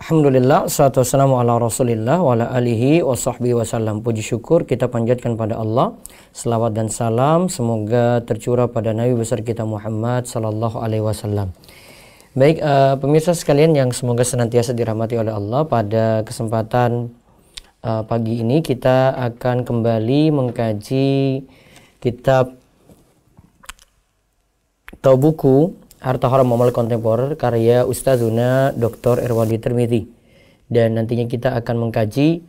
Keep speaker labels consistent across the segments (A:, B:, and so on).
A: Alhamdulillah, salatu wassalamu ala rasulillah wa ala alihi wa sahbihi wasallam. Puji syukur kita panjatkan pada Allah. Selawat dan salam semoga tercurah pada Nabi besar kita Muhammad sallallahu alaihi wasallam. Baik, pemirsa sekalian yang semoga senantiasa dirahmati oleh Allah, pada kesempatan pagi ini kita akan kembali mengkaji kitab atau buku Harta Haram Muamalah Kontemporer karya Ustazuna Dr. Irwandi Tirmidzi. Dan nantinya kita akan mengkaji,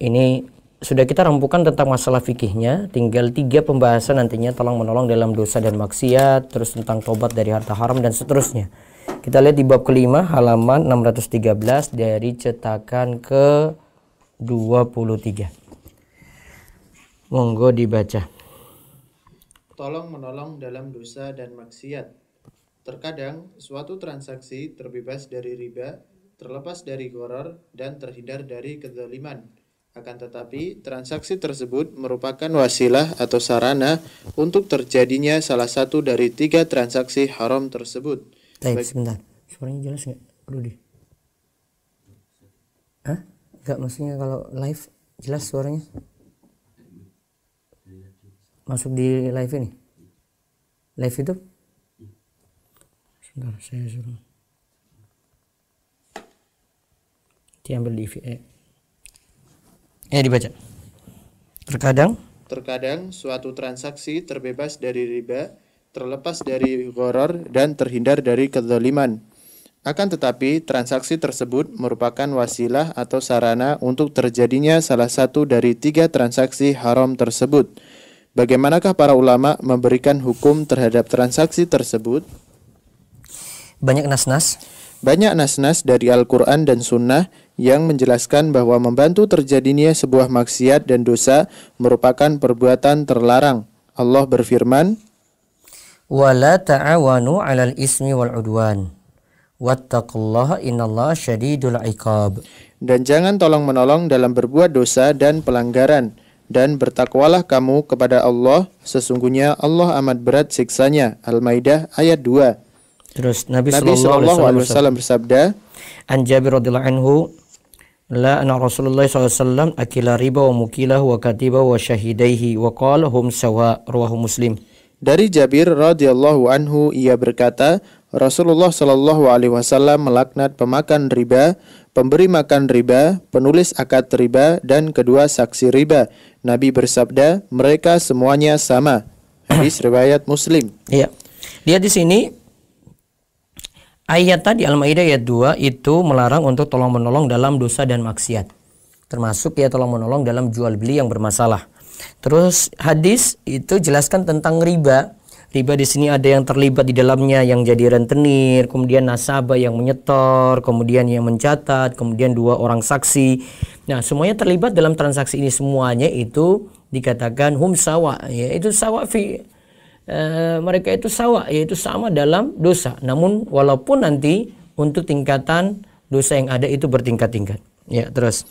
A: ini sudah kita rampukan tentang masalah fikihnya, tinggal 3 pembahasan nantinya tolong menolong dalam dosa dan maksiat, terus tentang tobat dari harta haram dan seterusnya. Kita lihat di bab kelima halaman 613 dari cetakan ke 23. Monggo dibaca.
B: Tolong menolong dalam dosa dan maksiat. Terkadang suatu transaksi terbebas dari riba, terlepas dari gharar, dan terhindar dari kezaliman. Akan tetapi, transaksi tersebut merupakan wasilah atau sarana untuk terjadinya salah satu dari 3 transaksi haram tersebut.
A: Baik, sebentar. Suaranya jelas nggak, Rudi? Hah? Nggak, maksudnya kalau live jelas suaranya? Masuk di live ini? Live itu? Sebentar, saya suruh diambil di VA. Dibaca.
B: Terkadang suatu transaksi terbebas dari riba, terlepas dari gharar, dan terhindar dari kezaliman. Akan tetapi, transaksi tersebut merupakan wasilah atau sarana untuk terjadinya salah satu dari 3 transaksi haram tersebut. Bagaimanakah para ulama memberikan hukum terhadap transaksi tersebut?
A: Banyak nas-nas
B: dari Al-Quran dan Sunnah yang menjelaskan bahwa membantu terjadinya sebuah maksiat dan dosa merupakan perbuatan terlarang. Allah berfirman,
A: "Wala ta'awanu 'alal ismi wal 'udwan. Wattaqullaha innallaha syadidul 'iqab."
B: Dan jangan tolong-menolong dalam berbuat dosa dan pelanggaran, dan bertakwalah kamu kepada Allah, sesungguhnya Allah amat berat siksanya. Al-Maidah ayat 2.
A: Terus Nabi
B: sallallahu alaihi wasallam bersabda,
A: An Jabir radhiyallahu anhu, la anna Rasulullah sallallahu alaihi wasallam akila riba wa mukilahu wa katibahu wa syahidaihi wa qala hum sawa, rawahu Muslim.
B: Dari Jabir radhiyallahu anhu, ia berkata, Rasulullah sallallahu alaihi wasallam melaknat pemakan riba, pemberi makan riba, penulis akad riba, dan kedua saksi riba. Nabi bersabda, mereka semuanya sama. Hadis riwayat Muslim.
A: Iya. Lihat di sini ayat tadi Al-Maidah ayat 2 itu melarang untuk tolong-menolong dalam dosa dan maksiat. Termasuk ya tolong-menolong dalam jual beli yang bermasalah. Terus hadis itu jelaskan tentang riba. Riba di sini ada yang terlibat di dalamnya yang jadi rentenir, kemudian nasabah yang menyetor, kemudian yang mencatat, kemudian 2 orang saksi. Nah, semuanya terlibat dalam transaksi ini, semuanya itu dikatakan hum sawa, yaitu sawa fi mereka itu sawa, yaitu sama dalam dosa. Namun walaupun nanti untuk tingkatan dosa yang ada itu bertingkat-tingkat. Ya, terus.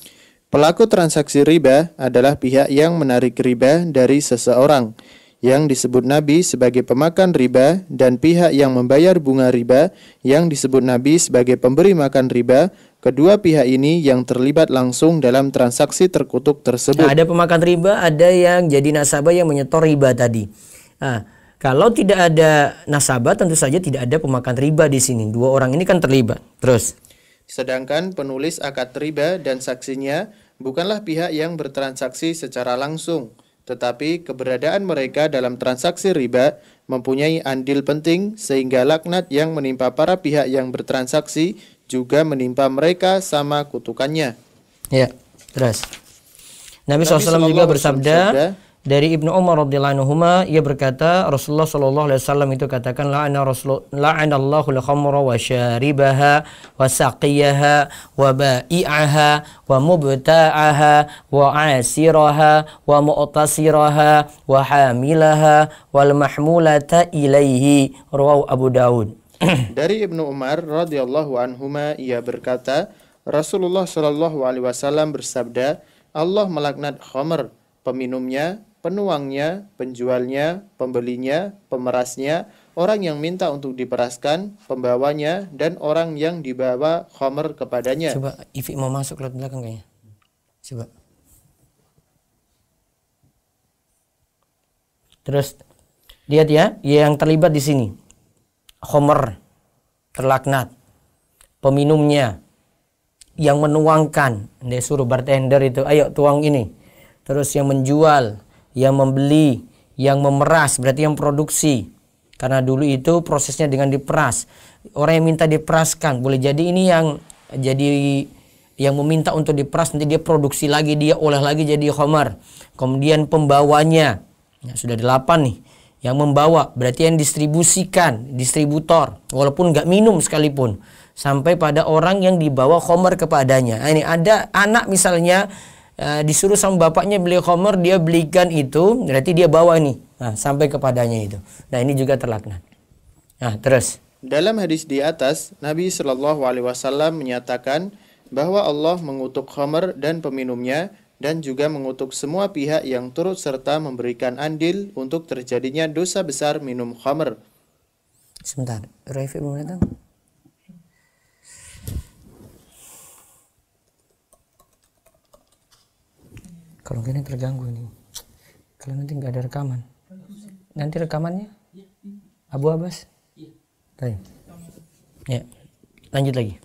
B: Pelaku transaksi riba adalah pihak yang menarik riba dari seseorang, yang disebut Nabi sebagai pemakan riba, dan pihak yang membayar bunga riba, yang disebut Nabi sebagai pemberi makan riba. Kedua pihak ini yang terlibat langsung dalam transaksi terkutuk tersebut.
A: Nah, ada pemakan riba, ada yang jadi nasabah yang menyetor riba tadi. Nah, kalau tidak ada nasabah, tentu saja tidak ada pemakan riba di sini. 2 orang ini kan terlibat. Terus.
B: Sedangkan penulis akad riba dan saksinya bukanlah pihak yang bertransaksi secara langsung, tetapi keberadaan mereka dalam transaksi riba mempunyai andil penting, sehingga laknat yang menimpa para pihak yang bertransaksi juga menimpa mereka sama kutukannya.
A: Ya, terus. Nabi SAW juga bersabda, dari Ibnu Umar radhiyallahu anhuma, ia berkata, Rasulullah sallallahu alaihi wasallam itu katakan, la'anallahu al-khamra wa syaribaha wa saqiyaha wa ba'i'aha wa mubta'aha wa 'asiraha wa mu'tasiraha wa hamilaha wal mahmulata ilaihi, rawahu Abu Daud.
B: Dari Ibnu Umar radhiyallahu anhuma, ia berkata, Rasulullah sallallahu alaihi wasallam bersabda, Allah melaknat khamr, peminumnya, penuangnya, penjualnya, pembelinya, pemerasnya, orang yang minta untuk diperaskan, pembawanya, dan orang yang dibawa khamr kepadanya.
A: Coba Ivi mau masuk lewat belakang kayaknya. Coba. Terus lihat ya, yang terlibat di sini. Khamr terlaknat. Peminumnya yang menuangkan, dia suruh bartender itu, ayo tuang ini. Terus yang menjual, yang membeli, yang memeras, berarti yang produksi. Karena dulu itu prosesnya dengan diperas. Orang yang minta diperaskan, boleh jadi ini yang meminta untuk diperas, nanti dia produksi lagi, dia olah lagi jadi khamar. Kemudian pembawanya, ya, sudah 8 nih. Yang membawa, berarti yang distribusikan, distributor, walaupun nggak minum sekalipun. Sampai pada orang yang dibawa khamar kepadanya. Nah, ini ada anak misalnya, disuruh sama bapaknya beli khamr, dia belikan itu, berarti dia bawa nih, sampai kepadanya itu. Nah, ini juga terlaknat. Nah, terus
B: Dalam hadis di atas, Nabi Shallallahu Alaihi Wasallam menyatakan bahwa Allah mengutuk khamr dan peminumnya, dan juga mengutuk semua pihak yang turut serta memberikan andil untuk terjadinya dosa besar minum khamr.
A: sebentar, Rafi mau datang. Kalau gini terganggu nih. Kalau nanti nggak ada rekaman. Nanti rekamannya Abu Abbas. Baik. Ya. Lanjut lagi.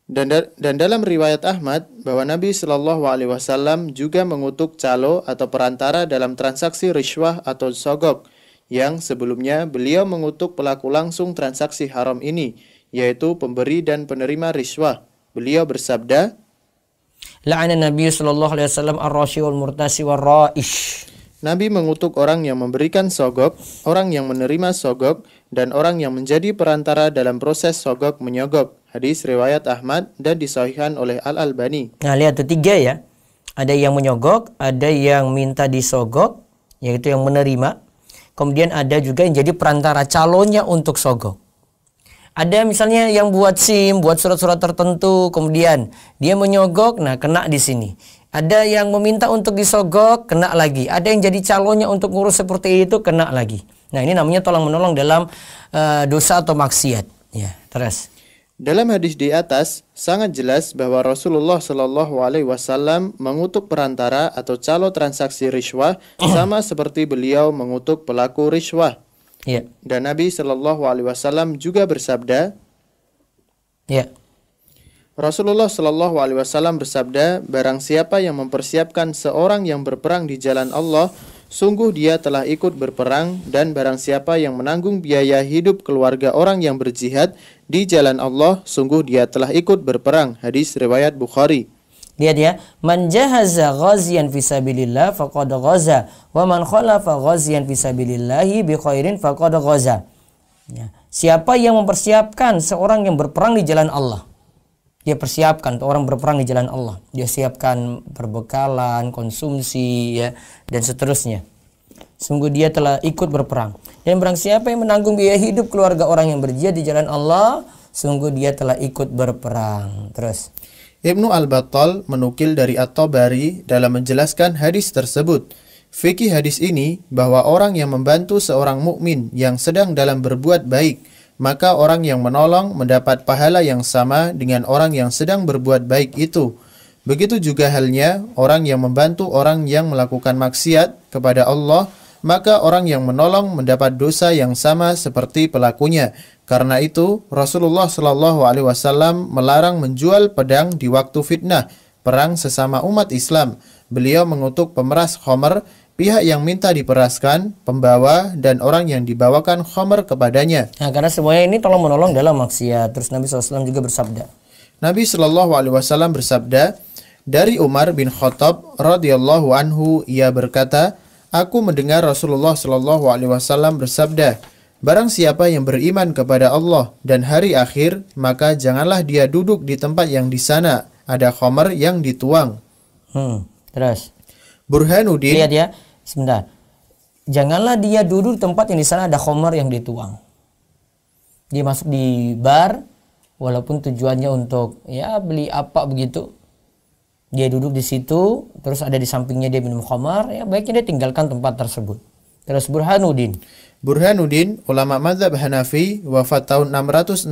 B: Dan dalam riwayat Ahmad bahwa Nabi Shallallahu Alaihi Wasallam juga mengutuk calo atau perantara dalam transaksi rishwah atau sogok, yang sebelumnya beliau mengutuk pelaku langsung transaksi haram ini, yaitu pemberi dan penerima rishwah. Beliau bersabda,
A: La'ana Nabi sallallahu alaihi wasallam ar-rashi wal murtasi wal ra'ish.
B: Nabi mengutuk orang yang memberikan sogok, orang yang menerima sogok, dan orang yang menjadi perantara dalam proses sogok menyogok. Hadis riwayat Ahmad dan disahihkan oleh Al-Albani.
A: Nah, lihat tuh 3 ya. Ada yang menyogok, ada yang minta disogok, yaitu yang menerima. Kemudian ada juga yang jadi perantara calonnya untuk sogok. Ada misalnya yang buat SIM, buat surat-surat tertentu, kemudian dia menyogok, nah kena di sini. Ada yang meminta untuk disogok, kena lagi. Ada yang jadi calonnya untuk ngurus seperti itu, kena lagi. Nah, ini namanya tolong-menolong dalam dosa atau maksiat. Ya, terus.
B: Dalam hadis di atas, sangat jelas bahwa Rasulullah Shallallahu Alaihi Wasallam mengutuk perantara atau calo transaksi rishwah sama seperti beliau mengutuk pelaku rishwah.
A: Ya.
B: Dan Nabi Shallallahu Alaihi Wasallam juga bersabda,
A: Ya.
B: Rasulullah Shallallahu Alaihi Wasallam bersabda, barang siapa yang mempersiapkan seorang yang berperang di jalan Allah, sungguh dia telah ikut berperang, dan barang siapa yang menanggung biaya hidup keluarga orang yang berjihad di jalan Allah, sungguh dia telah ikut berperang. Hadis riwayat Bukhari.
A: Lihat ya, man jahaza ghaziyan fisabilillah faqad ghaza wa man khalafa ghaziyan fisabilillahi bi khairin faqad ghaza. Ya. Siapa yang mempersiapkan seorang yang berperang di jalan Allah, dia persiapkan orang berperang di jalan Allah, dia siapkan perbekalan, konsumsi, ya, dan seterusnya. Sungguh dia telah ikut berperang. Dan barang siapa yang menanggung biaya hidup keluarga orang yang berjihad di jalan Allah, sungguh dia telah ikut berperang. Terus
B: Ibnu Al-Battal menukil dari At-Tabari dalam menjelaskan hadis tersebut. Fikih hadis ini bahwa orang yang membantu seorang mukmin yang sedang dalam berbuat baik, maka orang yang menolong mendapat pahala yang sama dengan orang yang sedang berbuat baik itu. Begitu juga halnya orang yang membantu orang yang melakukan maksiat kepada Allah, maka orang yang menolong mendapat dosa yang sama seperti pelakunya. Karena itu, Rasulullah Shallallahu Alaihi Wasallam melarang menjual pedang di waktu fitnah, perang sesama umat Islam. Beliau mengutuk pemeras khamr, pihak yang minta diperaskan, pembawa, dan orang yang dibawakan khamr kepadanya.
A: nah, karena semuanya ini tolong menolong dalam maksiat. Terus Nabi SAW juga bersabda.
B: Nabi Shallallahu Alaihi Wasallam bersabda, dari Umar bin Khattab radhiyallahu anhu, ia berkata, aku mendengar Rasulullah Shallallahu Alaihi Wasallam bersabda, barang siapa yang beriman kepada Allah dan hari akhir, maka janganlah dia duduk di tempat yang di sana ada khamr yang dituang.
A: Terus
B: Burhanuddin.
A: lihat ya, sebentar. Janganlah dia duduk di tempat yang di sana ada khamr yang dituang. Dia masuk di bar, walaupun tujuannya untuk ya beli apa begitu. Dia duduk di situ, terus ada di sampingnya dia minum khamar, ya baiknya dia tinggalkan tempat tersebut. Terus Burhanuddin.
B: Burhanuddin, ulama mazhab Hanafi, wafat tahun 616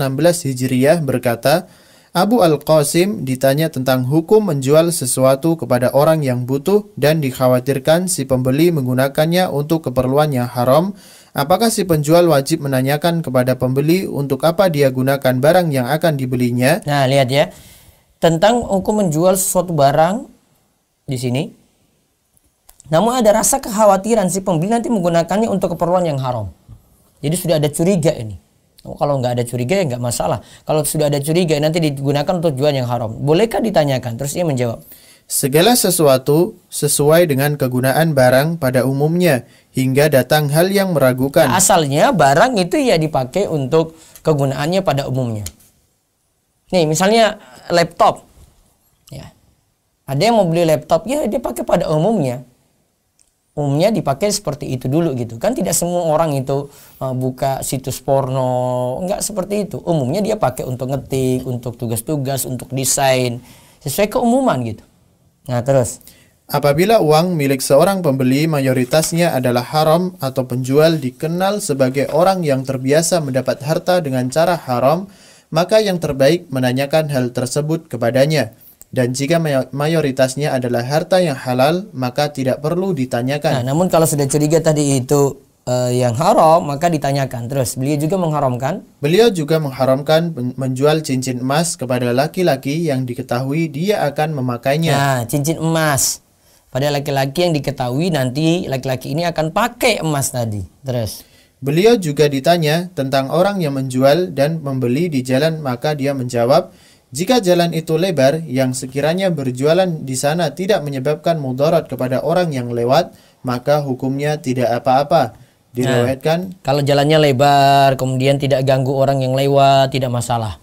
B: Hijriyah, berkata, Abu Al-Qasim ditanya tentang hukum menjual sesuatu kepada orang yang butuh dan dikhawatirkan si pembeli menggunakannya untuk keperluan yang haram. Apakah si penjual wajib menanyakan kepada pembeli untuk apa dia gunakan barang yang akan dibelinya?
A: Nah, lihat ya. Tentang hukum menjual sesuatu barang di sini. Namun ada rasa kekhawatiran si pembeli nanti menggunakannya untuk keperluan yang haram. Jadi sudah ada curiga ini. Kalau nggak ada curiga ya nggak masalah. Kalau sudah ada curiga nanti digunakan untuk tujuan yang haram. Bolehkah ditanyakan? Terus ia menjawab,
B: segala sesuatu sesuai dengan kegunaan barang pada umumnya hingga datang hal yang meragukan.
A: Nah, asalnya barang itu ya dipakai untuk kegunaannya pada umumnya. Nih misalnya laptop. Ya. Ada yang mau beli laptop ya dia pakai pada umumnya. Umumnya dipakai seperti itu dulu gitu kan, tidak semua orang itu buka situs porno, enggak seperti itu. Umumnya dia pakai untuk ngetik, untuk tugas-tugas, untuk desain, sesuai keumuman gitu. Nah terus,
B: apabila uang milik seorang pembeli mayoritasnya adalah haram atau penjual dikenal sebagai orang yang terbiasa mendapat harta dengan cara haram, maka yang terbaik menanyakan hal tersebut kepadanya. Dan jika mayoritasnya adalah harta yang halal, maka tidak perlu ditanyakan.
A: Nah, namun kalau sudah curiga tadi itu yang haram, maka ditanyakan. Terus, beliau juga mengharamkan?
B: Beliau juga mengharamkan menjual cincin emas kepada laki-laki yang diketahui dia akan memakainya.
A: Nah, cincin emas pada laki-laki yang diketahui nanti laki-laki ini akan pakai emas tadi. Terus,
B: beliau juga ditanya tentang orang yang menjual dan membeli di jalan, maka dia menjawab, jika jalan itu lebar, yang sekiranya berjualan di sana tidak menyebabkan mudarat kepada orang yang lewat, maka hukumnya tidak apa-apa. Diriwayatkan,
A: kalau jalannya lebar, kemudian tidak ganggu orang yang lewat, tidak masalah.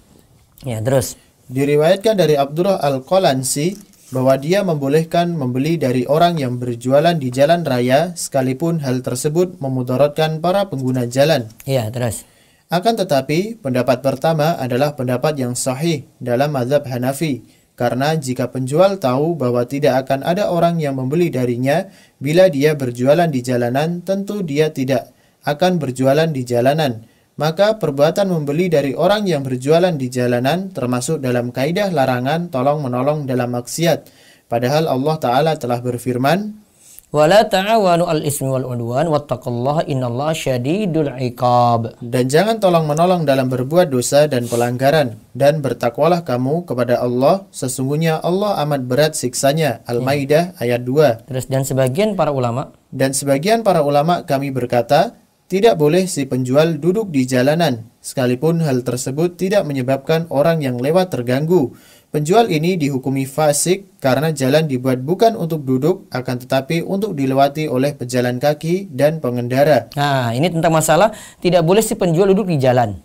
A: Ya, terus.
B: Diriwayatkan dari Abdullah Al-Qalansi bahwa dia membolehkan membeli dari orang yang berjualan di jalan raya, sekalipun hal tersebut memudaratkan para pengguna jalan.
A: Ya, terus.
B: Akan tetapi, pendapat pertama adalah pendapat yang sahih dalam mazhab Hanafi. Karena jika penjual tahu bahwa tidak akan ada orang yang membeli darinya, bila dia berjualan di jalanan, tentu dia tidak akan berjualan di jalanan. Maka perbuatan membeli dari orang yang berjualan di jalanan termasuk dalam kaidah larangan tolong-menolong dalam maksiat. Padahal Allah Ta'ala telah berfirman,
A: wala ta'awanu al-ismi wal udwan wattaqullaha innallaha syadidul iqab.
B: Dan jangan tolong-menolong dalam berbuat dosa dan pelanggaran, dan bertakwalah kamu kepada Allah, sesungguhnya Allah amat berat siksanya. Al-Maidah ayat 2.
A: Terus dan sebagian para ulama
B: kami berkata, tidak boleh si penjual duduk di jalanan, sekalipun hal tersebut tidak menyebabkan orang yang lewat terganggu. Penjual ini dihukumi fasik karena jalan dibuat bukan untuk duduk, akan tetapi untuk dilewati oleh pejalan kaki dan pengendara.
A: Nah, ini tentang masalah tidak boleh si penjual duduk di jalan.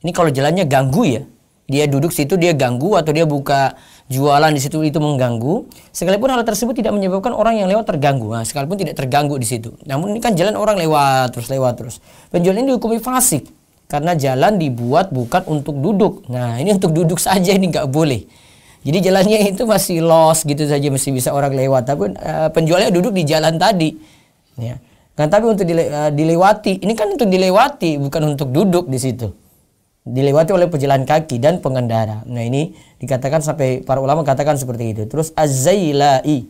A: Ini kalau jalannya ganggu ya, dia duduk situ dia ganggu atau dia buka jualan di situ itu mengganggu. Sekalipun hal tersebut tidak menyebabkan orang yang lewat terganggu. Nah, sekalipun tidak terganggu di situ. Namun ini kan jalan orang lewat terus. Penjual ini dihukumi fasik. Karena jalan dibuat bukan untuk duduk. Nah ini untuk duduk saja ini nggak boleh. Jadi jalannya itu masih los gitu saja, masih bisa orang lewat. Tapi penjualnya duduk di jalan tadi. Ya. Kan tapi untuk dilewati. Ini kan untuk dilewati bukan untuk duduk di situ. Dilewati oleh pejalan kaki dan pengendara. Nah ini dikatakan sampai para ulama katakan seperti itu. Terus Az-Zailai.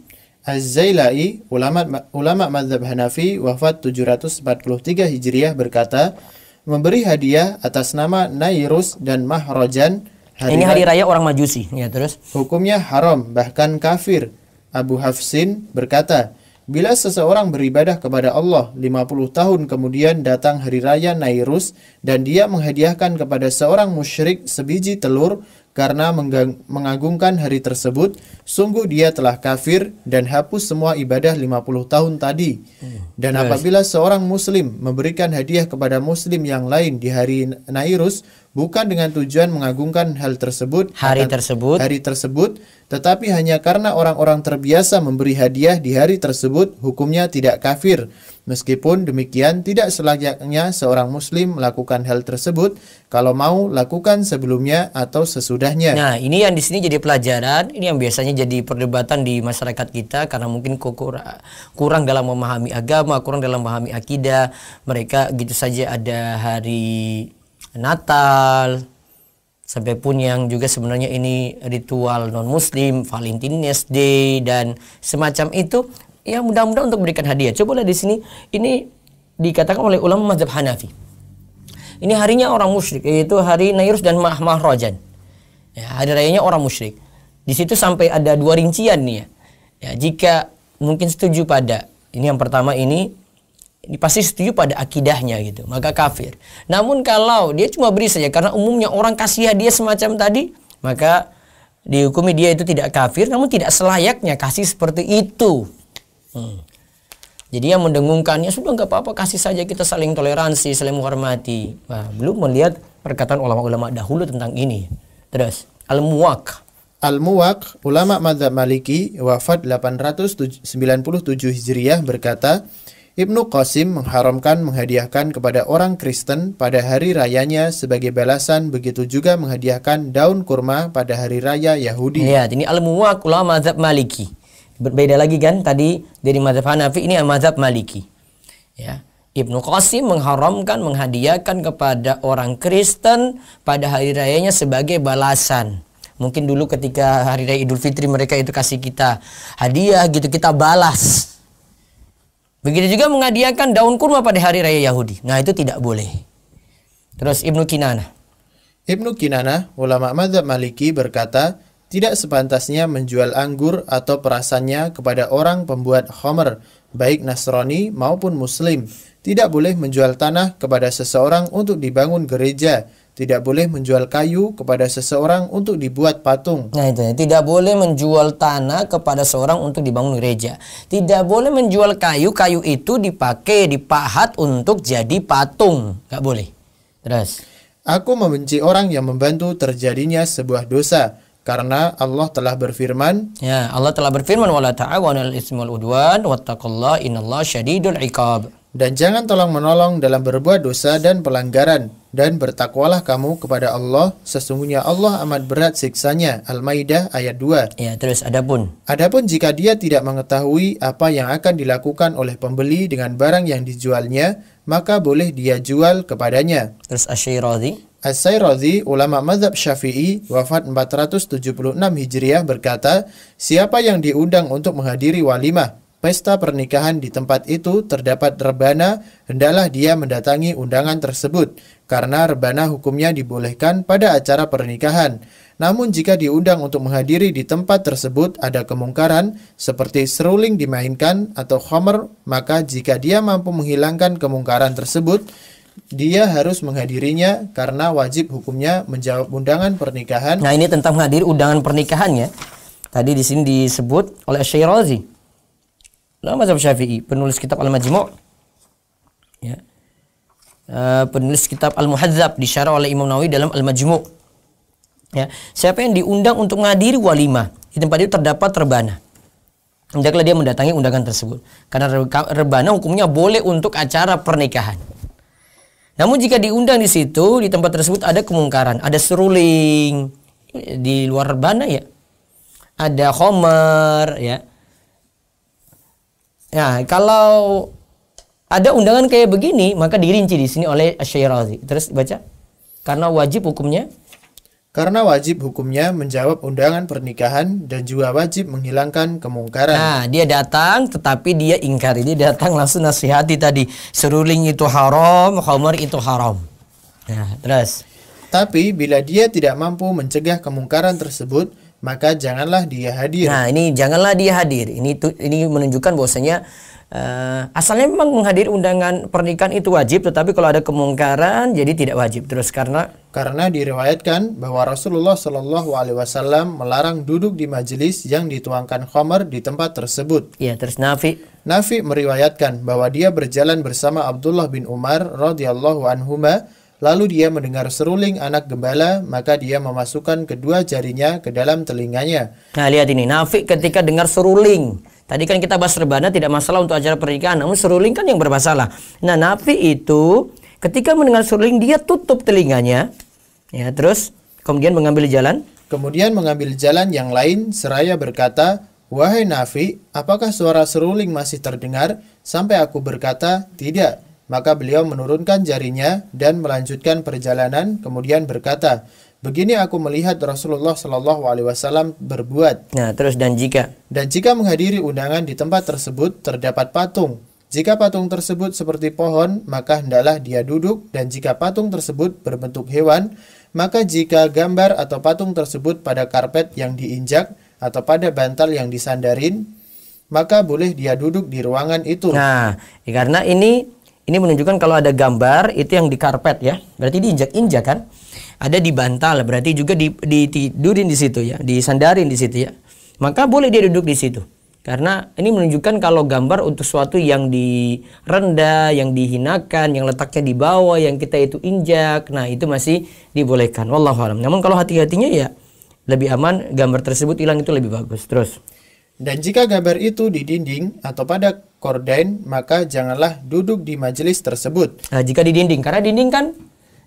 B: Az-Zailai, ulama mazhab Hanafi, wafat 743 Hijriah, berkata, memberi hadiah atas nama Nairus dan Mahrojan.
A: Ini hari raya orang Majusi. Ya, terus.
B: Hukumnya haram, bahkan kafir. Abu Hafsin berkata, bila seseorang beribadah kepada Allah 50 tahun kemudian datang hari raya Nairus dan dia menghadiahkan kepada seorang musyrik sebiji telur karena mengagungkan hari tersebut, sungguh dia telah kafir dan hapus semua ibadah 50 tahun tadi. Dan apabila seorang muslim memberikan hadiah kepada muslim yang lain di hari Nairus, bukan dengan tujuan mengagungkan hari tersebut, tetapi hanya karena orang-orang terbiasa memberi hadiah di hari tersebut, hukumnya tidak kafir. Meskipun demikian, tidak selayaknya seorang muslim melakukan hal tersebut. Kalau mau, lakukan sebelumnya atau sesudahnya.
A: Nah, ini yang di sini jadi pelajaran, ini yang biasanya jadi perdebatan di masyarakat kita karena mungkin kurang dalam memahami agama, kurang dalam memahami akidah. Mereka gitu saja ada hari Natal, sampai pun yang juga sebenarnya ini ritual non muslim, Valentine's Day dan semacam itu, ya mudah-mudahan untuk berikan hadiah. Coba lihat di sini, ini dikatakan oleh ulama mazhab Hanafi. Ini harinya orang musyrik, yaitu hari Nairus dan Mahrajan. Ya, hari rayanya orang musyrik. Di situ sampai ada 2 rincian nih ya. Ya, jika mungkin setuju pada ini yang pertama ini pasti setuju pada akidahnya gitu, maka kafir. Namun kalau dia cuma beri saja karena umumnya orang kasih hadiah semacam tadi, maka dihukumi dia itu tidak kafir, namun tidak selayaknya kasih seperti itu. Jadi yang mendengungkannya sudah nggak apa-apa, kasih saja, kita saling toleransi, saling menghormati. Nah, belum melihat perkataan ulama-ulama dahulu tentang ini. Terus
B: Al-Muwaq, ulama mazhab Maliki, wafat 897 Hijriah, berkata, Ibnu Qasim mengharamkan menghadiahkan kepada orang Kristen pada hari rayanya sebagai balasan, begitu juga menghadiahkan daun kurma pada hari raya Yahudi.
A: Lihat, ini Al-Muwaq ulama mazhab Maliki. Berbeda lagi kan tadi dari mazhab Hanafi, ini mazhab Maliki. Ya. Ibnu Qasim mengharamkan menghadiahkan kepada orang Kristen pada hari rayanya sebagai balasan. Mungkin dulu ketika hari raya Idul Fitri mereka itu kasih kita hadiah gitu, kita balas. Begitu juga menghadiahkan daun kurma pada hari raya Yahudi. Nah, itu tidak boleh. Terus Ibnu Kinanah, ulama mazhab Maliki, berkata, tidak sepantasnya menjual anggur atau perasannya kepada orang pembuat khamr, baik Nasrani maupun Muslim. Tidak boleh menjual tanah kepada seseorang untuk dibangun gereja. Tidak boleh menjual kayu kepada seseorang untuk dibuat patung. Nah itu, tidak boleh menjual tanah kepada seorang untuk dibangun gereja. Tidak boleh menjual kayu, kayu itu dipahat untuk jadi patung. Gak boleh. Terus,
B: aku membenci orang yang membantu terjadinya sebuah dosa, karena Allah telah berfirman.
A: Ya, Allah telah berfirman, wala ta'awanul itsmi wal udwan wattaqullaha innallaha syadidul iqab.
B: Dan jangan tolong-menolong dalam berbuat dosa dan pelanggaran, dan bertakwalah kamu kepada Allah, sesungguhnya Allah amat berat siksanya. Al-Maidah ayat 2.
A: Ya, terus adapun
B: jika dia tidak mengetahui apa yang akan dilakukan oleh pembeli dengan barang yang dijualnya, maka boleh dia jual kepadanya.
A: Terus
B: As-Sayrazi, ulama mazhab Syafi'i, wafat 476 Hijriah, berkata, siapa yang diundang untuk menghadiri walimah, pesta pernikahan di tempat itu terdapat rebana, hendaklah dia mendatangi undangan tersebut, karena rebana hukumnya dibolehkan pada acara pernikahan. Namun jika diundang untuk menghadiri di tempat tersebut ada kemungkaran, seperti seruling dimainkan atau khamr, maka jika dia mampu menghilangkan kemungkaran tersebut, dia harus menghadirinya karena wajib hukumnya menjawab undangan pernikahan.
A: Nah, ini tentang menghadiri undangan pernikahannya. Tadi di sini disebut oleh Asy-Syirazi, ulama mazhab Syafi'i, penulis kitab Al-Majmu', ya. Penulis kitab Al-Muhadzab disyarah oleh Imam Nawawi dalam Al-Majmu'. Ya, siapa yang diundang untuk menghadiri walimah, di tempat itu terdapat rebana, hendaklah dia mendatangi undangan tersebut. Karena rebana hukumnya boleh untuk acara pernikahan. Namun jika diundang di situ, di tempat tersebut ada kemungkaran, ada seruling di luar rebana, ya, ada khamr, ya. Nah, kalau ada undangan kayak begini, maka dirinci di sini oleh Asy-Syirazi. Terus baca, karena wajib hukumnya menjawab undangan pernikahan dan juga wajib menghilangkan kemungkaran. Nah, dia datang tetapi dia ingkari. Dia datang langsung nasihati tadi, seruling itu haram, khamr itu haram. Nah, terus. Tapi bila dia tidak mampu mencegah kemungkaran tersebut, maka janganlah dia hadir. Nah, ini janganlah dia hadir. Ini menunjukkan bahwasanya asalnya memang menghadiri undangan pernikahan itu wajib, tetapi kalau ada kemungkaran jadi tidak wajib. Terus karena diriwayatkan bahwa Rasulullah Shallallahu Alaihi Wasallam melarang duduk di majelis yang dituangkan khamr di tempat tersebut. Iya, terus Nafi meriwayatkan bahwa dia berjalan bersama Abdullah bin Umar radhiyallahu anhuma,
B: lalu dia mendengar seruling anak gembala, maka dia memasukkan kedua jarinya ke dalam telinganya.
A: Nah, lihat ini, Nafi ketika dengar seruling. Tadi kan kita bahas rebana tidak masalah untuk acara pernikahan, namun seruling kan yang bermasalah. Nah, Nafi itu ketika mendengar seruling dia tutup telinganya. Ya, terus kemudian mengambil jalan.
B: Kemudian mengambil jalan yang lain seraya berkata, "Wahai Nafi, apakah suara seruling masih terdengar?" Sampai aku berkata, "Tidak." Maka beliau menurunkan jarinya dan melanjutkan perjalanan, kemudian berkata, "Begini aku melihat Rasulullah Shallallahu Alaihi Wasallam berbuat."
A: Nah, terus dan jika
B: menghadiri undangan di tempat tersebut terdapat patung. Jika patung tersebut seperti pohon, maka hendaklah dia duduk, dan jika patung tersebut berbentuk hewan, maka jika gambar atau patung tersebut pada karpet yang diinjak atau pada bantal yang disandarin, maka boleh dia duduk di ruangan itu.
A: Nah, karena ini menunjukkan kalau ada gambar itu yang di karpet ya, berarti diinjak-injak kan? Ada di bantal, berarti juga ditidurin di situ ya, disandarin di situ ya. Maka boleh dia duduk di situ. Karena ini menunjukkan kalau gambar untuk sesuatu yang direndah, yang dihinakan, yang letaknya di bawah, yang kita itu injak, nah itu masih dibolehkan. Wallahu a'lam. Namun kalau hati-hatinya ya lebih aman gambar tersebut hilang itu lebih bagus. Terus.
B: Dan jika gambar itu di dinding atau pada korden, maka janganlah duduk di majelis tersebut.
A: Nah, jika di dinding, karena dinding kan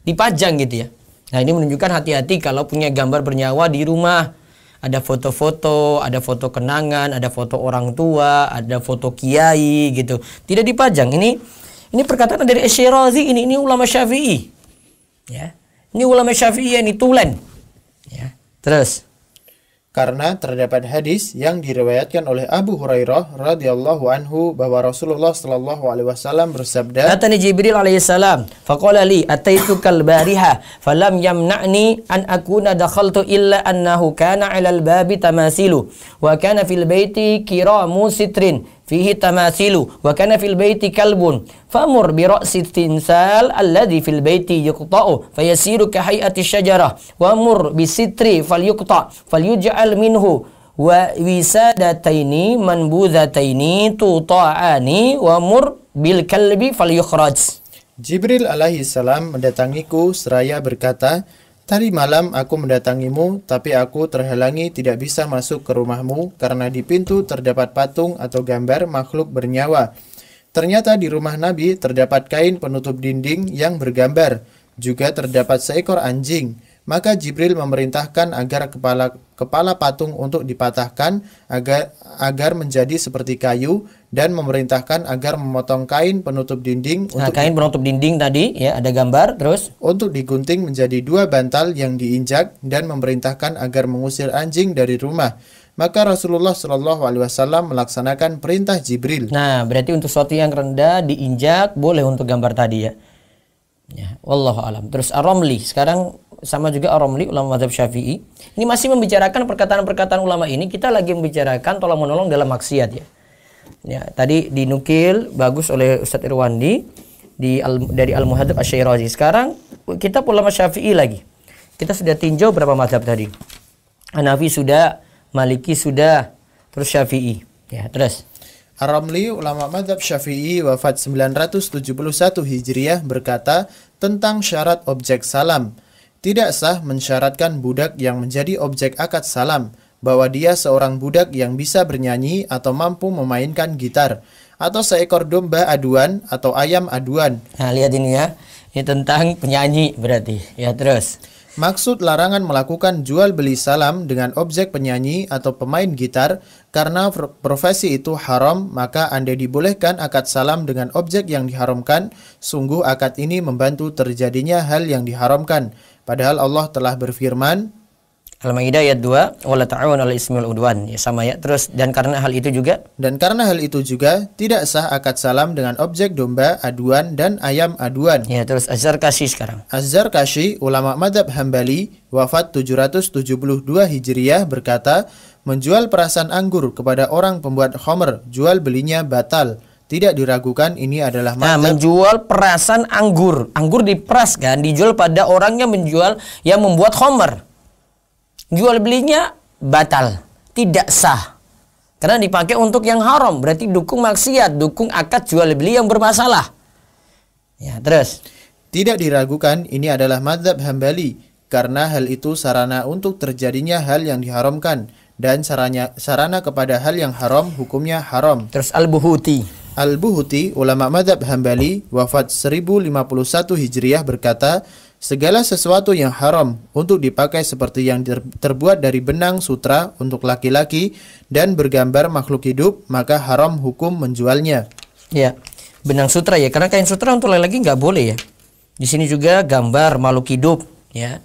A: dipajang gitu ya. Nah, ini menunjukkan hati-hati kalau punya gambar bernyawa di rumah. Ada foto-foto, ada foto kenangan, ada foto orang tua, ada foto kiai gitu. Tidak dipajang. Ini perkataan dari Asy-Syirazi, ini ulama Syafi'i. Ya. Ini ulama Syafi'i ini tulen. Ya. Terus
B: karena terdapat hadis yang diriwayatkan oleh Abu Hurairah radhiyallahu anhu bahwa Rasulullah sallallahu alaihi wasallam bersabda,
A: "Atani Jibril alaihi salam, faqala li ataitukal bariha, falam yamna'ni an akuna dakhaltu illa annahu kana 'alal babi tamasilu, wa kana fil baiti kiramu sitrin fihi tamasilu, wa kana fil baiti kalbun famur bi ra'si tinsal alladhi fil baiti yuqta'u fayasiru ka hay'ati syajarah wa mur bi sitri falyuqta' falyuj'al minhu wa wisadataini manbudhataini tuta'ani wa mur bil kalbi falyukhraj."
B: Jibril alaihi salam mendatangiku seraya berkata, "Tadi malam aku mendatangimu, tapi aku terhalangi tidak bisa masuk ke rumahmu karena di pintu terdapat patung atau gambar makhluk bernyawa. Ternyata di rumah Nabi terdapat kain penutup dinding yang bergambar. Juga terdapat seekor anjing. Maka Jibril memerintahkan agar kepala patung untuk dipatahkan agar menjadi seperti kayu, dan memerintahkan agar memotong kain penutup dinding.
A: Kain penutup dinding tadi ya ada gambar, terus
B: untuk digunting menjadi dua bantal yang diinjak, dan memerintahkan agar mengusir anjing dari rumah. Maka Rasulullah Shallallahu Alaihi Wasallam melaksanakan perintah Jibril.
A: Nah, berarti untuk sesuatu yang rendah diinjak boleh untuk gambar tadi ya. Ya, wallahu alam. Terus Ar-Ramli, sekarang sama juga Ar-Ramli ulama mazhab Syafi'i. Ini masih membicarakan perkataan-perkataan ulama ini, kita lagi membicarakan tolong menolong dalam maksiat ya. Ya, tadi dinukil bagus oleh Ustadz Irwandi dari Al-Muhadzab Asy-Syirazi. Sekarang kita ulama Syafi'i lagi. Kita sudah tinjau berapa mazhab tadi? Hanafi sudah, Maliki sudah, terus Syafi'i. Ya, terus
B: Ar-Ramli, ulama mazhab Syafi'i wafat 971 Hijriah, berkata tentang syarat objek salam. Tidak sah mensyaratkan budak yang menjadi objek akad salam bahwa dia seorang budak yang bisa bernyanyi atau mampu memainkan gitar, atau seekor domba aduan atau ayam aduan.
A: Nah, lihat ini ya. Ini tentang penyanyi berarti. Ya, terus.
B: Maksud larangan melakukan jual beli salam dengan objek penyanyi atau pemain gitar karena profesi itu haram, maka andai dibolehkan akad salam dengan objek yang diharamkan, sungguh akad ini membantu terjadinya hal yang diharamkan. Padahal Allah telah berfirman,
A: Al-Maidah ayat 2, wala ta'awun 'alal ismi wal udwan. Ya, sama ya. Terus dan karena hal itu juga tidak sah akad salam dengan objek domba aduan dan ayam aduan. Ya, terus Az-Zarkashi sekarang.
B: Az-Zarkashi, ulama mazhab Hambali, wafat 772 Hijriah, berkata, menjual perasan anggur kepada orang pembuat khamr, jual belinya batal. Tidak diragukan ini adalah mazhab.
A: Nah, menjual perasan anggur. Anggur diperas kan, dijual pada orang yang menjual, yang membuat khamr. Jual belinya batal, tidak sah. Karena dipakai untuk yang haram, berarti dukung maksiat, dukung akad jual beli yang bermasalah. Ya, terus.
B: Tidak diragukan ini adalah mazhab Hambali, karena hal itu sarana untuk terjadinya hal yang diharamkan, dan sarana kepada hal yang haram hukumnya haram.
A: Terus Al-Buhuti.
B: Al-Buhuti, ulama mazhab Hambali, wafat 1051 Hijriah, berkata, segala sesuatu yang haram untuk dipakai seperti yang terbuat dari benang sutra untuk laki-laki dan bergambar makhluk hidup, maka haram hukum menjualnya.
A: Ya, benang sutra ya, karena kain sutra untuk laki-laki nggak boleh ya. Di sini juga gambar makhluk hidup, ya.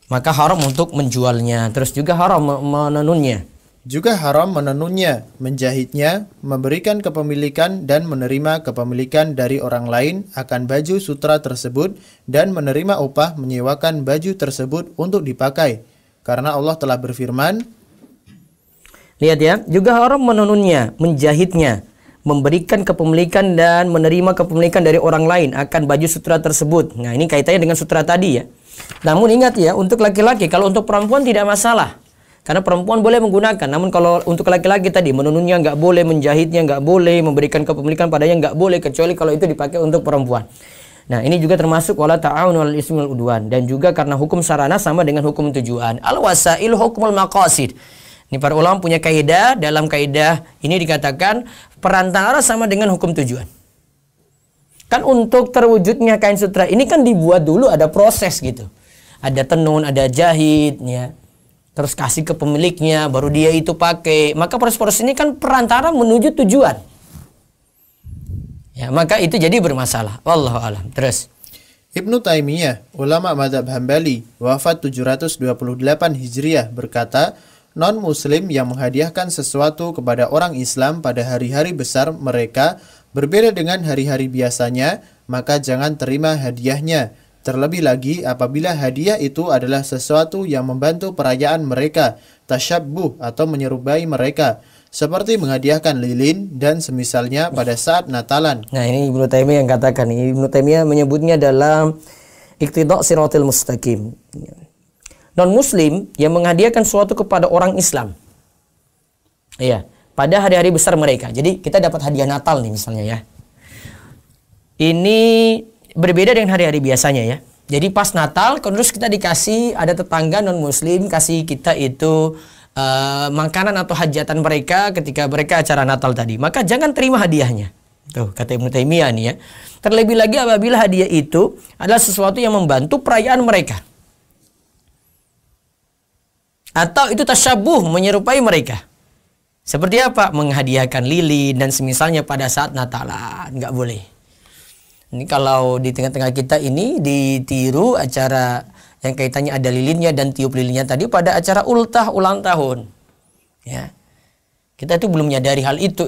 A: Maka haram untuk menjualnya. Terus juga haram menenunnya.
B: Juga haram menenunnya, menjahitnya, memberikan kepemilikan dan menerima kepemilikan dari orang lain akan baju sutra tersebut dan menerima upah menyewakan baju tersebut untuk dipakai. Karena Allah telah berfirman,
A: lihat ya, juga haram menenunnya, menjahitnya, memberikan kepemilikan dan menerima kepemilikan dari orang lain akan baju sutra tersebut. Nah, ini kaitannya dengan sutra tadi ya. Namun ingat ya, untuk laki-laki, kalau untuk perempuan tidak masalah. Karena perempuan boleh menggunakan. Namun kalau untuk laki-laki tadi, menenunnya nggak boleh, menjahitnya nggak boleh, memberikan kepemilikan padanya nggak boleh, kecuali kalau itu dipakai untuk perempuan. Nah, ini juga termasuk wala ta'awunu 'alal ismi wal udwan. Dan juga karena hukum sarana sama dengan hukum tujuan. Al-wasail hukmul maqasid. Ini para ulama punya kaidah, dalam kaidah ini dikatakan perantara sama dengan hukum tujuan. Kan untuk terwujudnya kain sutra ini kan dibuat dulu, ada proses gitu. Ada tenun, ada jahit ya. Terus kasih ke pemiliknya, baru dia itu pakai. Maka proses-proses ini kan perantara menuju tujuan. Ya, maka itu jadi bermasalah. Wallahu a'lam. Terus
B: Ibnu Taimiyah, ulama mazhab Hambali, wafat 728 Hijriah, berkata, non-muslim yang menghadiahkan sesuatu kepada orang Islam pada hari-hari besar mereka berbeda dengan hari-hari biasanya, maka jangan terima hadiahnya. Terlebih lagi apabila hadiah itu adalah sesuatu yang membantu perayaan mereka, tasyabbuh atau menyerupai mereka, seperti menghadiahkan lilin dan semisalnya pada saat Natalan.
A: Nah, ini Ibnu Taimiyah yang katakan. Ibnu Taimiyah menyebutnya dalam Iqtida' Shirathil Mustaqim. Non-muslim yang menghadiahkan sesuatu kepada orang Islam, iya, pada hari-hari besar mereka. Jadi kita dapat hadiah Natal nih misalnya ya. Ini berbeda dengan hari-hari biasanya ya. Jadi pas Natal, terus kita dikasih, ada tetangga non-muslim kasih kita itu makanan atau hajatan mereka ketika mereka acara Natal tadi. Maka jangan terima hadiahnya. Tuh kata Ibnu Taimiyah nih ya. Terlebih lagi apabila hadiah itu adalah sesuatu yang membantu perayaan mereka. Atau itu tasyabuh, menyerupai mereka. Seperti apa? Menghadiahkan lilin dan semisalnya pada saat Natalan. Nggak boleh. Ini kalau di tengah-tengah kita ini ditiru acara yang kaitannya ada lilinnya dan tiup lilinnya tadi pada acara ultah ulang tahun. Ya. Kita itu belum menyadari hal itu.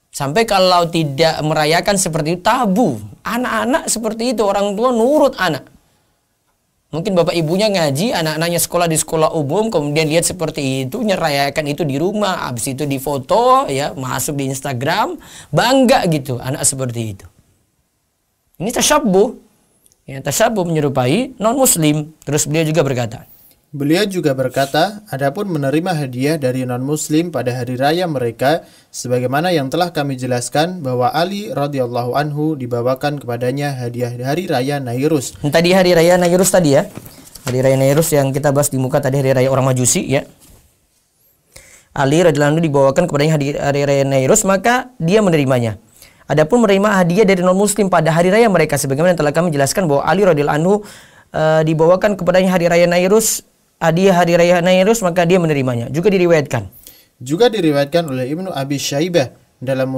A: Sampai kalau tidak merayakan seperti itu, tabu. Anak-anak seperti itu, orang tua nurut anak. Mungkin bapak ibunya ngaji, anak-anaknya sekolah di sekolah umum, kemudian lihat seperti itu, nyerayakan itu di rumah, habis itu difoto, ya, masuk di Instagram, bangga gitu, anak seperti itu. Ini tasyabbuh, ya, tasyabbuh menyerupai non-muslim. Terus beliau juga berkata, adapun menerima hadiah dari non-muslim pada hari raya mereka, sebagaimana yang telah kami jelaskan bahwa Ali radhiyallahu anhu dibawakan kepadanya hadiah hari raya Nairus. Tadi hari raya Nairus tadi ya. Hari raya Nairus yang kita bahas di muka tadi, hari raya orang Majusi ya. Ali radhiyallahu anhu dibawakan kepadanya hari raya Nairus, maka dia menerimanya. Adapun menerima hadiah dari non-muslim pada hari raya mereka, sebagaimana yang telah kami jelaskan bahwa Ali radhiyallahu anhu dibawakan kepadanya hari raya Nairus, hadiah hari raya Nairus, maka dia menerimanya. Juga diriwayatkan
B: oleh Ibnu Abi Syaibah dalam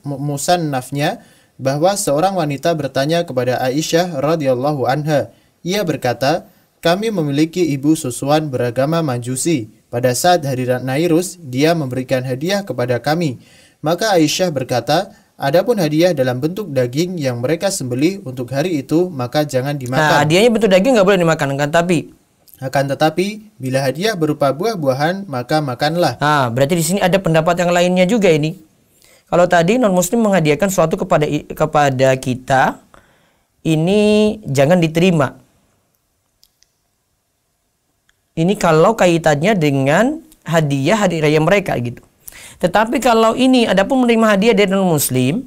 B: musannafnya bahwa seorang wanita bertanya kepada Aisyah radhiyallahu anha. Ia berkata, kami memiliki ibu susuan beragama Majusi. Pada saat hari Nairus, dia memberikan hadiah kepada kami. Maka Aisyah berkata, adapun hadiah dalam bentuk daging yang mereka sembelih untuk hari itu, maka jangan dimakan.
A: Nah, hadiahnya bentuk daging nggak boleh dimakan,
B: Akan tetapi, bila hadiah berupa buah-buahan, maka makanlah.
A: Nah, berarti di sini ada pendapat yang lainnya juga ini. Kalau tadi non-muslim menghadiahkan sesuatu kepada kita, ini jangan diterima. Ini kalau kaitannya dengan hadiah hari raya mereka gitu. Tetapi kalau ini adapun menerima hadiah dari non-muslim,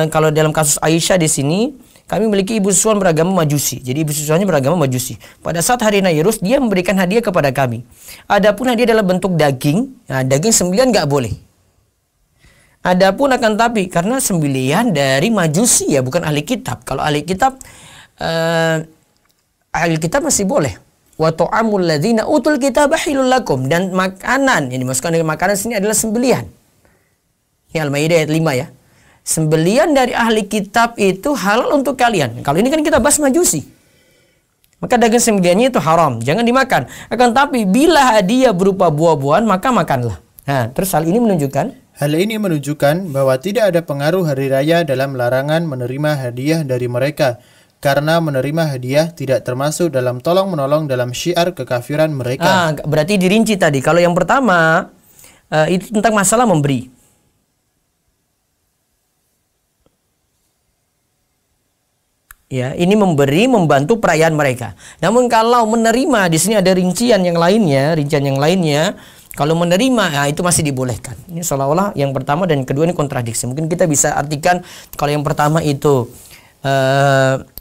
A: kalau dalam kasus Aisyah di sini, kami memiliki ibu Sufyan beragama Majusi. Jadi ibu Sufyannya beragama Majusi. Pada saat hari Nairus, dia memberikan hadiah kepada kami. Adapun hadiah dalam bentuk daging, nah daging sembelihan nggak boleh. Adapun akan tapi karena sembelihan dari Majusi ya, bukan ahli kitab. Kalau ahli kitab masih boleh. Wa ta'amul ladzina utul kitaba halal lakum, dan makanan yang dimaksudkan dengan makanan sini adalah sembelihan. Ini Al-Maidah ayat 5 ya. Sembelian dari ahli kitab itu halal untuk kalian. Kalau ini kan kita bahas Majusi. Maka daging sembeliannya itu haram, jangan dimakan. Akan tapi bila hadiah berupa buah-buahan, maka makanlah. Nah, terus hal ini menunjukkan
B: bahwa tidak ada pengaruh hari raya dalam larangan menerima hadiah dari mereka, karena menerima hadiah tidak termasuk dalam tolong-menolong dalam syiar kekafiran mereka.
A: Berarti dirinci tadi. Kalau yang pertama itu tentang masalah memberi. Ya, ini memberi, membantu perayaan mereka. Namun kalau menerima, di sini ada rincian yang lainnya. Kalau menerima, nah itu masih dibolehkan. Ini seolah-olah yang pertama dan kedua ini kontradiksi. Mungkin kita bisa artikan kalau yang pertama itu,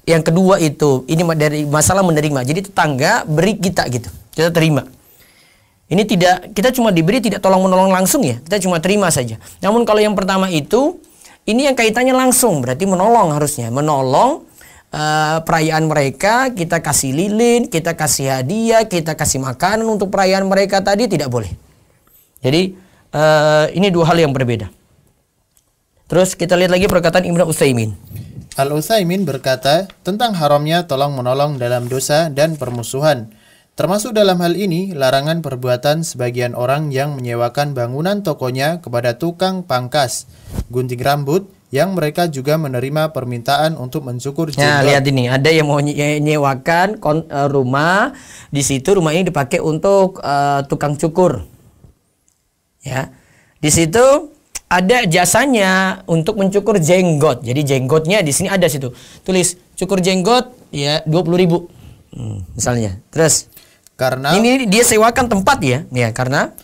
A: yang kedua itu, ini dari masalah menerima. Jadi tetangga beri kita gitu, kita terima. Ini tidak, kita cuma diberi, tidak tolong menolong langsung ya. Kita cuma terima saja. Namun kalau yang pertama itu, ini yang kaitannya langsung, berarti menolong harusnya, menolong. Perayaan mereka, kita kasih lilin, kita kasih hadiah, kita kasih makanan untuk perayaan mereka tadi tidak boleh. Jadi ini dua hal yang berbeda. Terus kita lihat lagi perkataan Ibnu Utsaimin.
B: Al-Utsaimin berkata tentang haramnya tolong menolong dalam dosa dan permusuhan. Termasuk dalam hal ini larangan perbuatan sebagian orang yang menyewakan bangunan tokonya kepada tukang pangkas, gunting rambut, yang mereka juga menerima permintaan untuk mencukur jenggot.
A: Nah, lihat ini, ada yang mau menyewakan rumah, di situ rumah ini dipakai untuk tukang cukur. Ya. Di situ ada jasanya untuk mencukur jenggot. Jadi jenggotnya di sini ada situ. Tulis cukur jenggot ya 20.000. Misalnya. Terus
B: karena
A: ini dia sewakan tempat ya. Ya, karena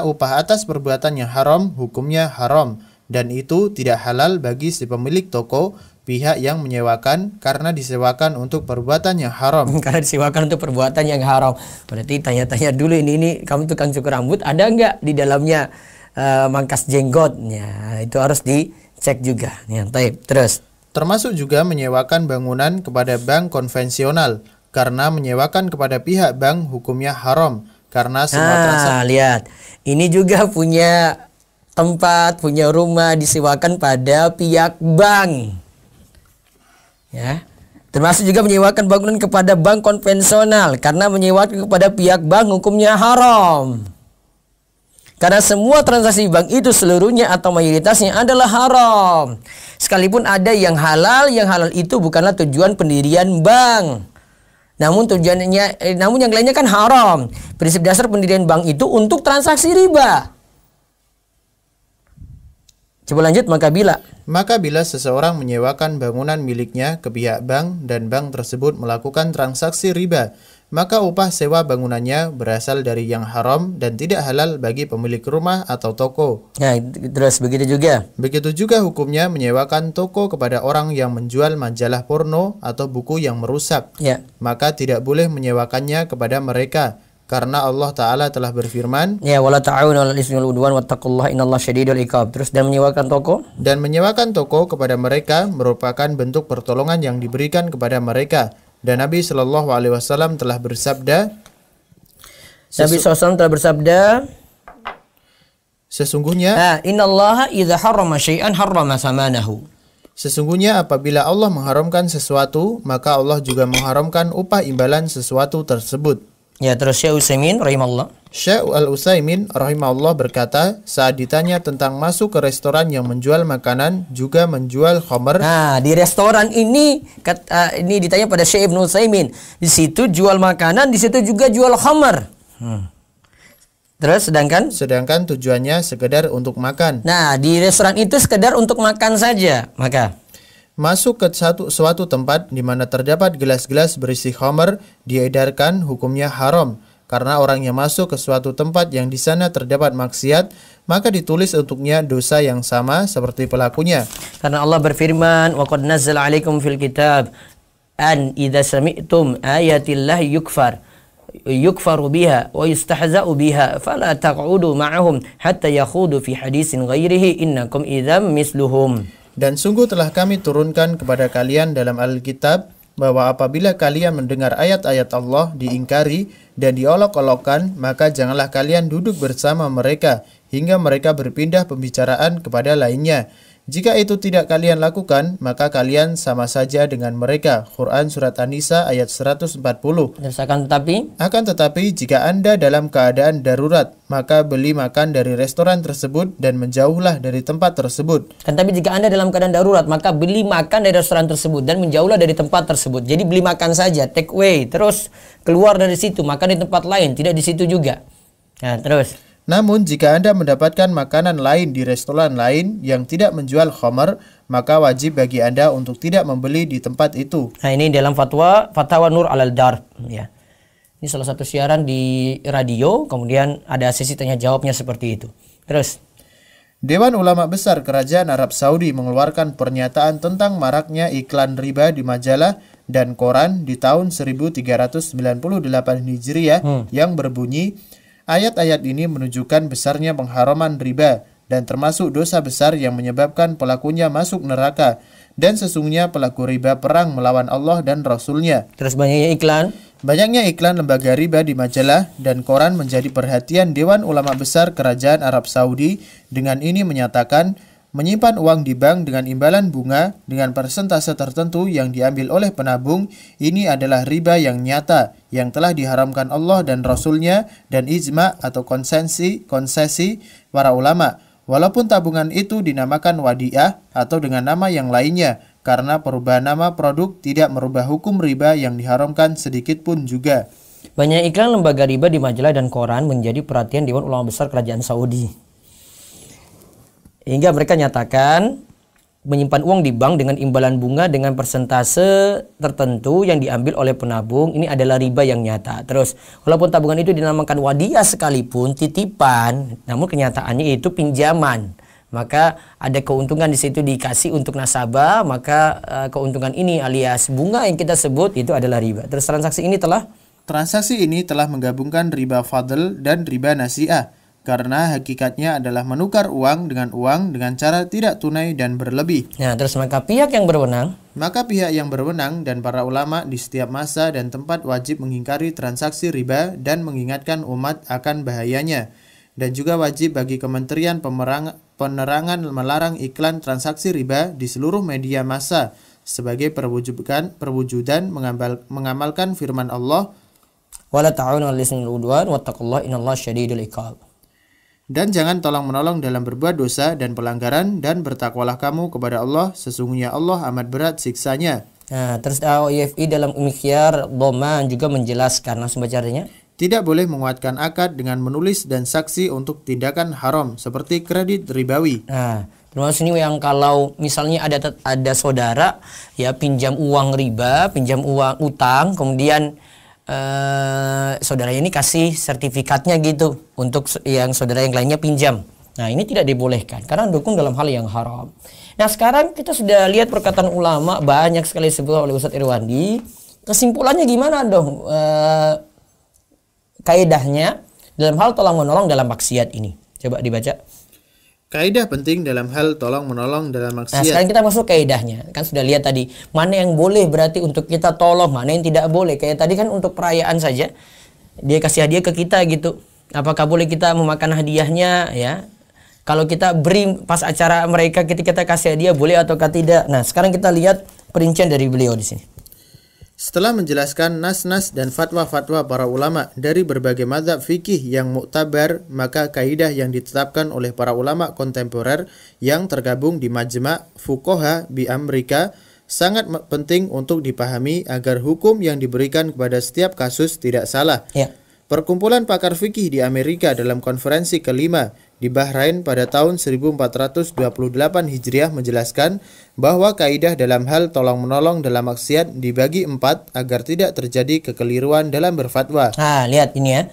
B: upah atas perbuatan yang haram hukumnya haram. Dan itu tidak halal bagi si pemilik toko, pihak yang menyewakan, karena disewakan untuk perbuatan yang haram.
A: Karena disewakan untuk perbuatan yang haram. Berarti tanya-tanya dulu, ini kamu tukang cukur rambut, ada nggak di dalamnya mangkas jenggotnya? Itu harus dicek juga. Ya, terus.
B: Termasuk juga menyewakan bangunan kepada bank konvensional, karena menyewakan kepada pihak bank hukumnya haram. Karena semua transaksi.
A: Lihat, ini juga punya tempat, punya rumah disewakan pada pihak bank. Ya. Termasuk juga menyewakan bangunan kepada bank konvensional, karena menyewakan kepada pihak bank hukumnya haram. Karena semua transaksi bank itu seluruhnya atau mayoritasnya adalah haram. Sekalipun ada yang halal itu bukanlah tujuan pendirian bank. Namun namun yang lainnya kan haram. Prinsip dasar pendirian bank itu untuk transaksi riba. Coba lanjut,
B: maka bila seseorang menyewakan bangunan miliknya ke pihak bank dan bank tersebut melakukan transaksi riba, maka upah sewa bangunannya berasal dari yang haram dan tidak halal bagi pemilik rumah atau toko.
A: Ya, terus begitu juga
B: hukumnya menyewakan toko kepada orang yang menjual majalah porno atau buku yang merusak.
A: Ya.
B: Maka tidak boleh menyewakannya kepada mereka. Karena Allah Ta'ala telah berfirman,
A: ya, wala ta'awunu 'alal ismi wal 'udwan wattaqullaha innallaha syadidul iqab. Terus, dan menyewakan toko
B: kepada mereka merupakan bentuk pertolongan yang diberikan kepada mereka. Dan Nabi Shallallahu Alaihi Wasallam telah bersabda, sesungguhnya
A: innallaha idza harrama syai'an harrama samanahu.
B: Sesungguhnya apabila Allah mengharamkan sesuatu, maka Allah juga mengharamkan upah imbalan sesuatu tersebut.
A: Ya, terus Syekh
B: Al-Utsaimin rahimahullah berkata, saat ditanya tentang masuk ke restoran yang menjual makanan juga menjual khamr.
A: Nah, di restoran ini ditanya pada Syekh Ibnu Utsaimin. Di situ jual makanan, di situ juga jual khamr. Terus
B: sedangkan tujuannya sekedar untuk makan.
A: Nah, di restoran itu sekedar untuk makan saja. Maka
B: masuk ke suatu tempat di mana terdapat gelas-gelas berisi khamr diedarkan hukumnya haram, karena orang yang masuk ke suatu tempat yang di sana terdapat maksiat, maka ditulis untuknya dosa yang sama seperti pelakunya.
A: Karena Allah berfirman, "Wa qad nazzala 'alaikum fil kitab an idza sami'tum ayatillahi yukfaru biha wa yustahza'u biha fala taq'udu ma'ahum hatta yakhudu fi hadisin ghairihi innakum idzam misluhum."
B: Dan sungguh telah kami turunkan kepada kalian dalam Alkitab bahwa apabila kalian mendengar ayat-ayat Allah diingkari dan diolok-olokkan, maka janganlah kalian duduk bersama mereka hingga mereka berpindah pembicaraan kepada lainnya. Jika itu tidak kalian lakukan, maka kalian sama saja dengan mereka. Quran Surat An-Nisa ayat 140. Akan tetapi jika Anda dalam keadaan darurat, maka beli makan dari restoran tersebut dan menjauhlah dari tempat tersebut.
A: Tapi jika Anda dalam keadaan darurat, maka beli makan dari restoran tersebut dan menjauhlah dari tempat tersebut. Jadi beli makan saja, take away, terus keluar dari situ, makan di tempat lain, tidak di situ juga. Nah, terus.
B: Namun jika Anda mendapatkan makanan lain di restoran lain yang tidak menjual khamar, maka wajib bagi Anda untuk tidak membeli di tempat itu.
A: Nah, ini dalam Fatwa Nur Alal Darb, ya. Ini salah satu siaran di radio, kemudian ada sesi tanya jawabnya seperti itu. Terus,
B: Dewan Ulama Besar Kerajaan Arab Saudi mengeluarkan pernyataan tentang maraknya iklan riba di majalah dan koran di tahun 1398 Hijriah yang berbunyi, ayat-ayat ini menunjukkan besarnya pengharaman riba dan termasuk dosa besar yang menyebabkan pelakunya masuk neraka. Dan sesungguhnya pelaku riba perang melawan Allah dan Rasul-Nya.
A: Terus banyaknya iklan.
B: Banyaknya iklan lembaga riba di majalah dan koran menjadi perhatian Dewan Ulama Besar Kerajaan Arab Saudi. Dengan ini menyatakan, menyimpan uang di bank dengan imbalan bunga dengan persentase tertentu yang diambil oleh penabung, ini adalah riba yang nyata yang telah diharamkan Allah dan Rasul-Nya dan ijma atau konsesi para ulama. Walaupun tabungan itu dinamakan wadiah atau dengan nama yang lainnya, karena perubahan nama produk tidak merubah hukum riba yang diharamkan sedikit pun juga.
A: Banyak iklan lembaga riba di majalah dan koran menjadi perhatian Dewan Ulama Besar Kerajaan Saudi. Hingga mereka nyatakan menyimpan uang di bank dengan imbalan bunga dengan persentase tertentu yang diambil oleh penabung, ini adalah riba yang nyata. Terus, walaupun tabungan itu dinamakan wadiah sekalipun, titipan, namun kenyataannya itu pinjaman. Maka ada keuntungan di situ dikasih untuk nasabah, maka keuntungan ini alias bunga yang kita sebut itu adalah riba. Terus transaksi ini telah menggabungkan riba fadl dan riba nasi'ah. Karena hakikatnya adalah menukar uang dengan cara tidak tunai dan berlebih. Nah, terus maka pihak yang berwenang
B: dan para ulama di setiap masa dan tempat wajib mengingkari transaksi riba dan mengingatkan umat akan bahayanya. Dan juga wajib bagi Kementerian Penerangan melarang iklan transaksi riba di seluruh media massa sebagai perwujudan mengamalkan firman Allah,
A: wala ta'awunu 'alal itsmi wal 'udwan wattaqullaha innallaha syadidul 'iqab.
B: Dan jangan tolong-menolong dalam berbuat dosa dan pelanggaran, dan bertakwalah kamu kepada Allah, sesungguhnya Allah amat berat siksanya.
A: Nah, terus OIFI dalam Umikhyar Dhoman juga menjelaskan, langsung baca artinya.
B: Tidak boleh menguatkan akad dengan menulis dan saksi untuk tindakan haram seperti kredit ribawi.
A: Nah, termasuk ini yang kalau misalnya ada saudara ya pinjam uang riba, pinjam uang utang, kemudian saudara ini kasih sertifikatnya gitu untuk yang saudara yang lainnya pinjam. Nah, ini tidak dibolehkan karena dukung dalam hal yang haram. Nah, sekarang kita sudah lihat perkataan ulama banyak sekali disebut oleh Ustadz Irwandi. Kesimpulannya gimana dong kaidahnya dalam hal tolong menolong dalam maksiat ini? Coba dibaca.
B: Kaidah penting dalam hal tolong menolong dalam maksiat.
A: Nah, sekarang kita masuk kaidahnya. Kan sudah lihat tadi, mana yang boleh berarti untuk kita tolong, mana yang tidak boleh. Kayak tadi kan untuk perayaan saja, dia kasih hadiah ke kita gitu. Apakah boleh kita memakan hadiahnya ya? Kalau kita beri pas acara mereka kita kasih hadiah boleh ataukah tidak? Nah, sekarang kita lihat perincian dari beliau di sini.
B: Setelah menjelaskan nas-nas dan fatwa-fatwa para ulama dari berbagai mazhab fikih yang muktabar, maka kaidah yang ditetapkan oleh para ulama kontemporer yang tergabung di Majma' Fuqaha di Amerika sangat penting untuk dipahami agar hukum yang diberikan kepada setiap kasus tidak salah.
A: Ya.
B: Perkumpulan pakar fikih di Amerika dalam konferensi kelima di Bahrain pada tahun 1428 Hijriah menjelaskan bahwa kaidah dalam hal tolong-menolong dalam maksiat dibagi 4 agar tidak terjadi kekeliruan dalam berfatwa.
A: Nah, lihat ini ya.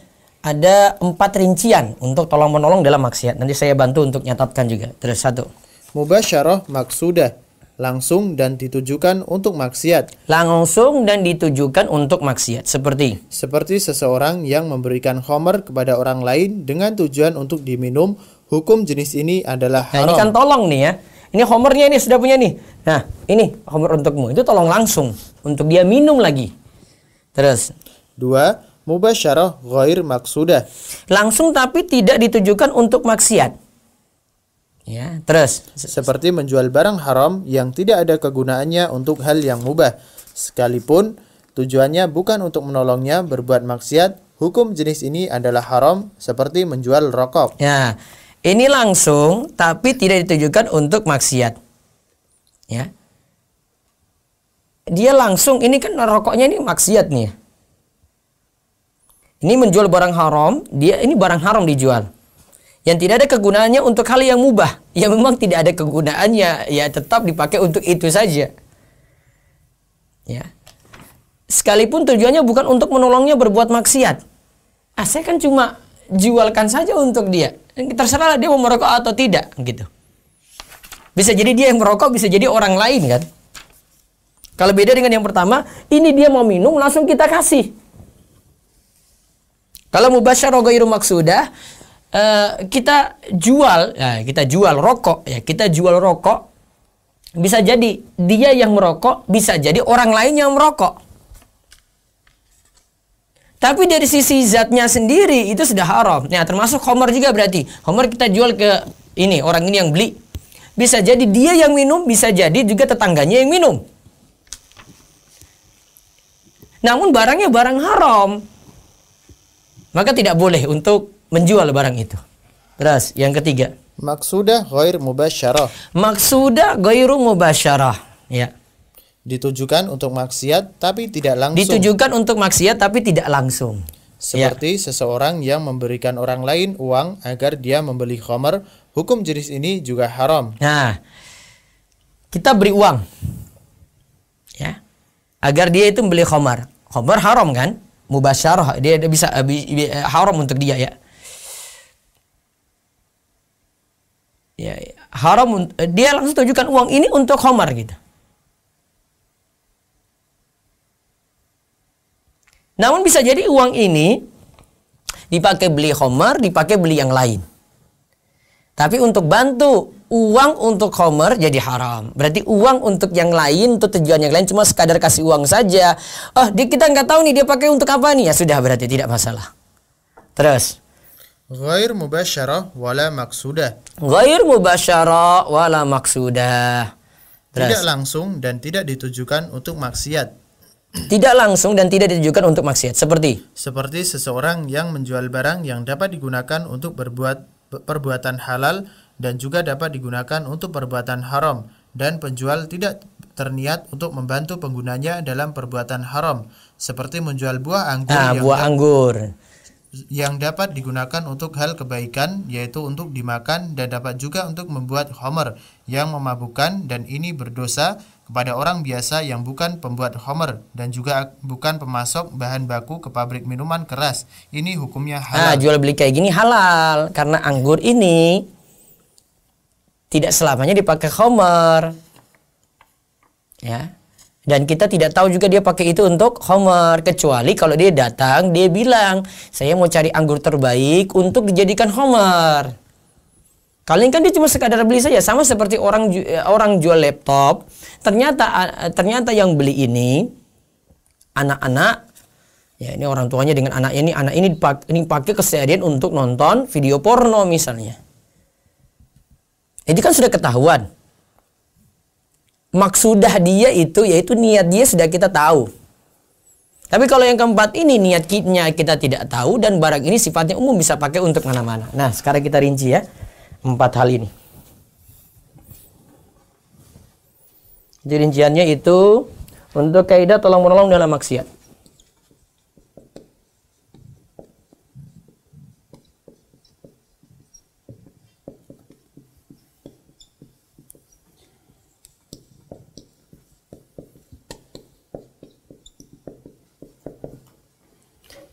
A: Ada 4 rincian untuk tolong-menolong dalam maksiat. Nanti saya bantu untuk nyatatkan juga. Terus 1.
B: Mubasyarah maksudah, langsung dan ditujukan untuk maksiat.
A: Langsung dan ditujukan untuk maksiat. Seperti
B: seseorang yang memberikan khamar kepada orang lain dengan tujuan untuk diminum. Hukum jenis ini adalah haram.
A: Nah, ini kan tolong nih ya. Ini khamarnya ini sudah punya nih. Nah, ini khamar untukmu. Itu tolong langsung untuk dia minum lagi. Terus
B: 2. Mubasyarah ghair maksudah.
A: Langsung tapi tidak ditujukan untuk maksiat. Ya, terus
B: Seperti menjual barang haram yang tidak ada kegunaannya untuk hal yang mubah, sekalipun tujuannya bukan untuk menolongnya berbuat maksiat. Hukum jenis ini adalah haram, seperti menjual rokok.
A: Ya, ini langsung tapi tidak ditujukan untuk maksiat. Ya. Dia langsung, ini kan rokoknya ini maksiat nih. Ini menjual barang haram, ini barang haram dijual. Yang tidak ada kegunaannya untuk hal yang mubah. Ya memang tidak ada kegunaannya, ya tetap dipakai untuk itu saja. Ya. Sekalipun tujuannya bukan untuk menolongnya berbuat maksiat. Saya kan cuma jualkan saja untuk dia. Terserah dia mau merokok atau tidak, gitu. Bisa jadi dia yang merokok, bisa jadi orang lain kan. Kalau beda dengan yang pertama, ini dia mau minum langsung kita kasih. Kalau mubasyarah ghairu maksudah, kita jual rokok, ya kita jual rokok. Bisa jadi dia yang merokok, bisa jadi orang lain yang merokok. Tapi dari sisi zatnya sendiri itu sudah haram. Nah, termasuk khamar juga berarti. Khamar kita jual ke ini, orang ini yang beli. Bisa jadi dia yang minum, bisa jadi juga tetangganya yang minum. Namun barangnya barang haram. Maka tidak boleh untuk menjual barang itu. Terus yang ketiga,
B: Maksudah ghair mubasyarah.
A: Maksudah ghairu mubasyarah. Ya.
B: Ditujukan untuk maksiat tapi tidak langsung.
A: Ditujukan untuk maksiat tapi tidak langsung.
B: Seperti seseorang yang memberikan orang lain uang agar dia membeli khamar. Hukum jenis ini juga haram.
A: Nah, kita beri uang, ya, agar dia itu membeli khamar. Khamar haram kan? Mubasyarah, dia bisa haram untuk dia ya. Ya, haram, dia langsung tujukan uang ini untuk khamar gitu. Namun bisa jadi uang ini dipakai beli khamar, dipakai beli yang lain. Tapi untuk bantu uang untuk khamar jadi haram. Berarti uang untuk yang lain, untuk tujuan yang lain cuma sekadar kasih uang saja. Oh, kita nggak tahu nih dia pakai untuk apa nih. Ya sudah, berarti tidak masalah. Terus
B: Ghair mubasyarah wala maksudah.
A: Ghair mubasyarah wala maksudah.
B: Tidak langsung dan tidak ditujukan untuk maksiat.
A: Tidak langsung dan tidak ditujukan untuk maksiat. Seperti
B: seseorang yang menjual barang yang dapat digunakan untuk perbuatan halal dan juga dapat digunakan untuk perbuatan haram, dan penjual tidak terniat untuk membantu penggunanya dalam perbuatan haram, seperti menjual buah anggur yang dapat digunakan untuk hal kebaikan, yaitu untuk dimakan, dan dapat juga untuk membuat khamar yang memabukkan, dan ini berdosa kepada orang biasa yang bukan pembuat khamar dan juga bukan pemasok bahan baku ke pabrik minuman keras. Ini hukumnya halal.
A: Jual beli kayak gini halal karena anggur ini tidak selamanya dipakai khamar. Ya. Dan kita tidak tahu juga dia pakai itu untuk khamar, kecuali kalau dia datang dia bilang, "Saya mau cari anggur terbaik untuk dijadikan khamar." Kalian kan dia cuma sekadar beli saja, sama seperti orang jual laptop. Ternyata yang beli ini anak-anak, ya ini orang tuanya dengan anak ini pakai keseharian untuk nonton video porno misalnya. Itu kan sudah ketahuan. Maksudah dia itu, yaitu niat dia sudah kita tahu. Tapi kalau yang keempat ini niatnya kita tidak tahu dan barang ini sifatnya umum bisa pakai untuk mana-mana. Nah, sekarang kita rinci ya 4 hal ini. Jadi rinciannya itu untuk kaidah tolong menolong dalam maksiat.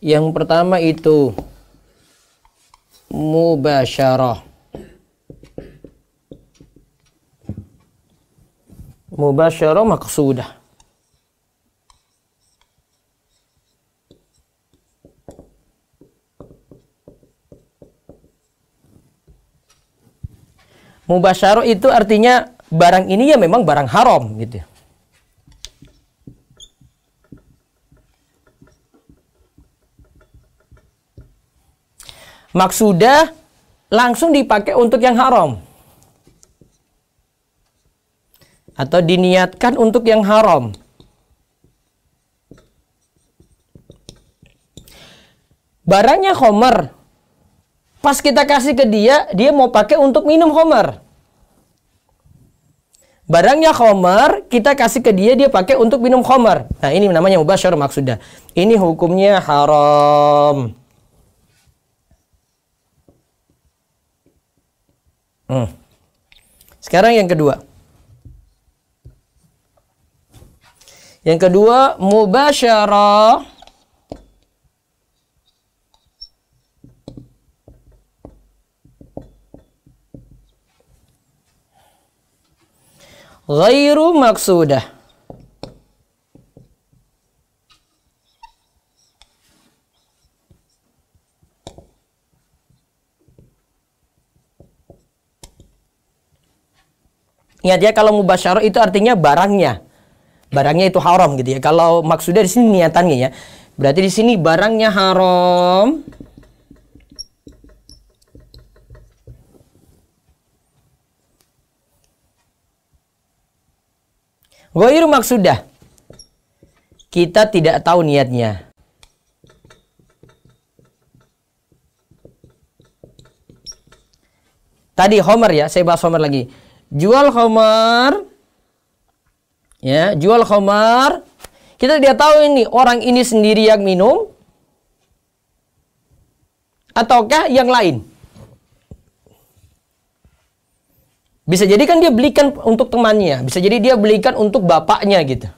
A: Yang pertama itu mubasyarah. Mubasyarah maqsudah. Mubasyarah itu artinya barang ini ya memang barang haram gitu. Maksudah langsung dipakai untuk yang haram. Atau diniatkan untuk yang haram. Barangnya khamar. Pas kita kasih ke dia, dia mau pakai untuk minum khamar. Barangnya khamar, kita kasih ke dia, dia pakai untuk minum khamar. Nah, ini namanya mubasyarah maksudah. Ini hukumnya haram. Sekarang yang kedua. Yang kedua, mubasyarah ghairu maksudah. Ingat ya, kalau mubasyarah itu artinya barangnya. Barangnya itu haram gitu ya. Kalau maksudnya di sini niatannya ya. Berarti di sini barangnya haram. Ghairu maksudah. Kita tidak tahu niatnya. Tadi khamar ya, saya bahas khamar lagi. Jual khamar, ya, jual khamar. Kita tidak tahu ini orang ini sendiri yang minum, ataukah yang lain. Bisa jadi kan dia belikan untuk temannya, bisa jadi dia belikan untuk bapaknya gitu.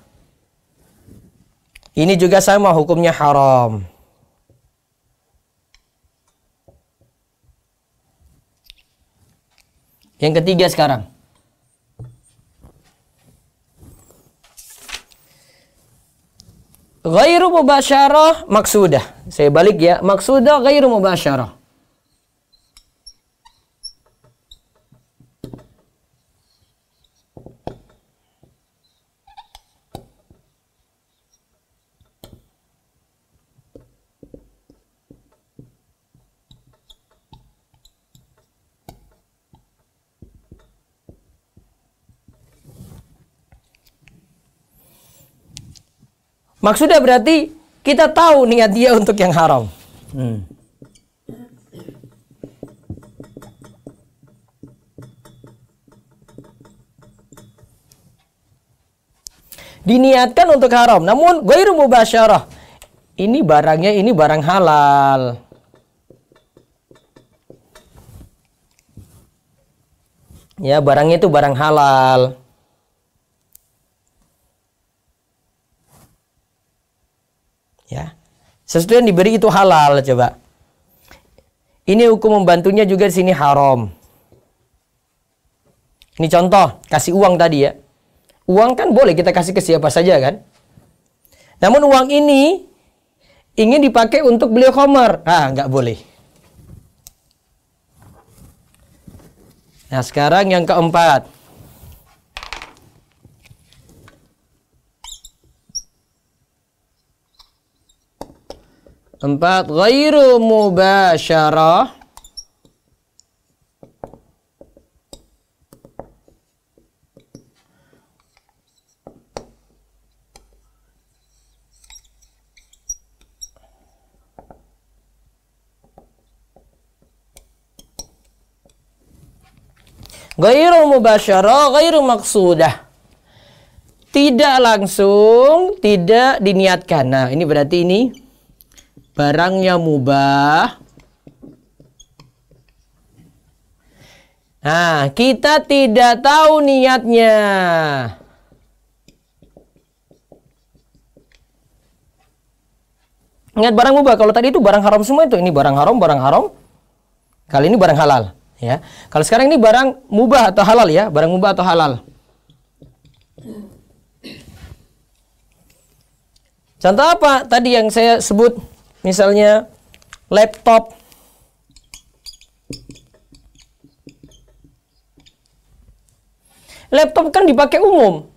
A: Ini juga sama hukumnya haram. Yang ketiga sekarang. Ghairu mubasyarah maksudah. Saya balik ya. Maksudah ghairu mubasyarah. Maksudnya berarti kita tahu niat dia untuk yang haram. Diniatkan untuk haram, namun ghairu mubasyarah. Ini barangnya, ini barang halal. Ya, barangnya itu barang halal. Ya, sesuatu yang diberi itu halal, coba. Ini hukum membantunya juga di sini haram. Ini contoh, kasih uang tadi ya. Uang kan boleh kita kasih ke siapa saja kan. Namun uang ini ingin dipakai untuk beli khamar. Nggak boleh. Nah, sekarang yang keempat. Ghairu mubasyarah ghairu maksudah. Tidak langsung, tidak diniatkan. Nah, ini berarti ini barangnya mubah. Nah, kita tidak tahu niatnya. Ingat barang mubah. Kalau tadi itu barang haram semua itu. Ini barang haram. Kali ini barang halal. Ya. Kalau sekarang ini barang mubah atau halal ya. Barang mubah atau halal. Contoh apa? Tadi yang saya sebut. Misalnya laptop. Laptop kan dipakai umum.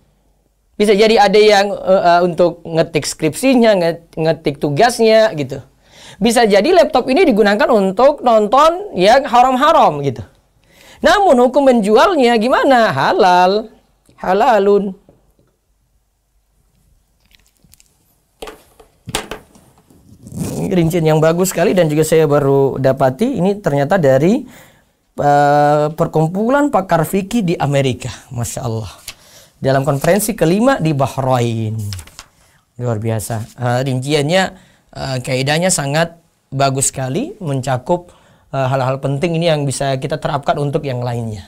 A: Bisa jadi ada yang untuk ngetik skripsinya, ngetik tugasnya gitu. Bisa jadi laptop ini digunakan untuk nonton yang haram-haram gitu. Namun hukum menjualnya gimana? Halal. Halalun. Ini rincian yang bagus sekali dan juga saya baru dapati ini ternyata dari perkumpulan pakar fikih di Amerika. Masya Allah. Dalam konferensi kelima di Bahrain. Luar biasa. Rinciannya, kaidahnya sangat bagus sekali. Mencakup hal-hal penting ini yang bisa kita terapkan untuk yang lainnya.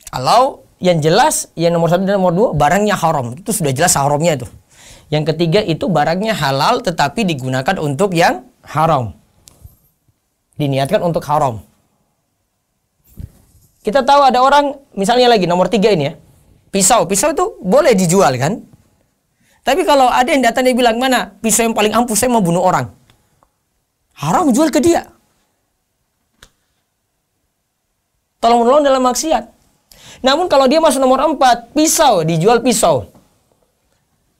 A: Kalau yang jelas, yang nomor 1 dan nomor 2, barangnya haram. Itu sudah jelas haramnya itu. Yang ketiga itu barangnya halal tetapi digunakan untuk yang haram. Diniatkan untuk haram. Kita tahu ada orang, misalnya lagi nomor 3 ini ya. Pisau itu boleh dijual kan? Tapi kalau ada yang datang dia bilang, mana pisau yang paling ampuh, saya mau bunuh orang. Haram jual ke dia. Tolong menolong dalam maksiat. Namun kalau dia masuk nomor 4, pisau, dijual pisau.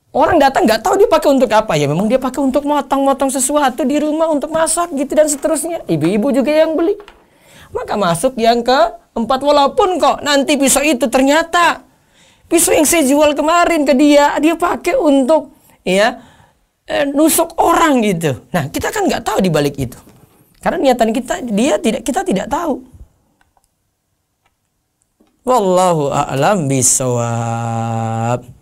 A: Orang datang nggak tahu dia pakai untuk apa ya. Memang dia pakai untuk motong-motong sesuatu di rumah untuk masak gitu dan seterusnya. Ibu-ibu juga yang beli. Maka masuk yang ke-4, walaupun kok nanti pisau itu ternyata pisau yang saya jual kemarin ke dia pakai untuk ya nusuk orang gitu. Nah, kita kan nggak tahu di balik itu. Karena niatan kita tidak tahu. Wallahu a'lam bishawab.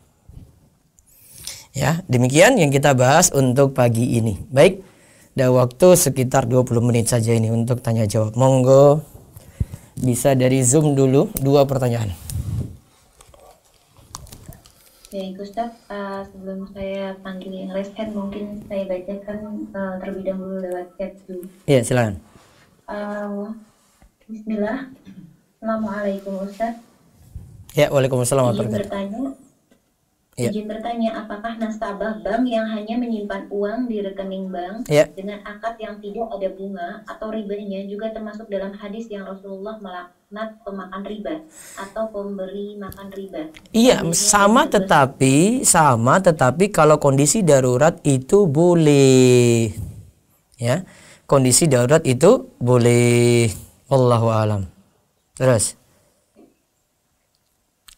A: Ya, demikian yang kita bahas untuk pagi ini. Baik, ada waktu sekitar 20 menit saja ini untuk tanya jawab. Monggo bisa dari Zoom dulu 2 pertanyaan.
C: Baik, Ustaz, sebelum saya panggil yang raise hand, mungkin saya bacakan terlebih dahulu lewat chat dulu.
A: Iya, silakan.
C: Bismillah. Assalamualaikum Ustaz.
A: Ya, waalaikumsalam warahmatullahi wabarakatuh.
C: Izin bertanya, apakah nasabah bank yang hanya menyimpan uang di rekening bank dengan akad yang tidak ada bunga atau ribanya juga termasuk dalam hadis yang Rasulullah melaknat pemakan riba atau pemberi makan riba?
A: Iya, sama tetapi kalau kondisi darurat itu boleh. Ya. Kondisi darurat itu boleh. Wallahu a'lam. Terus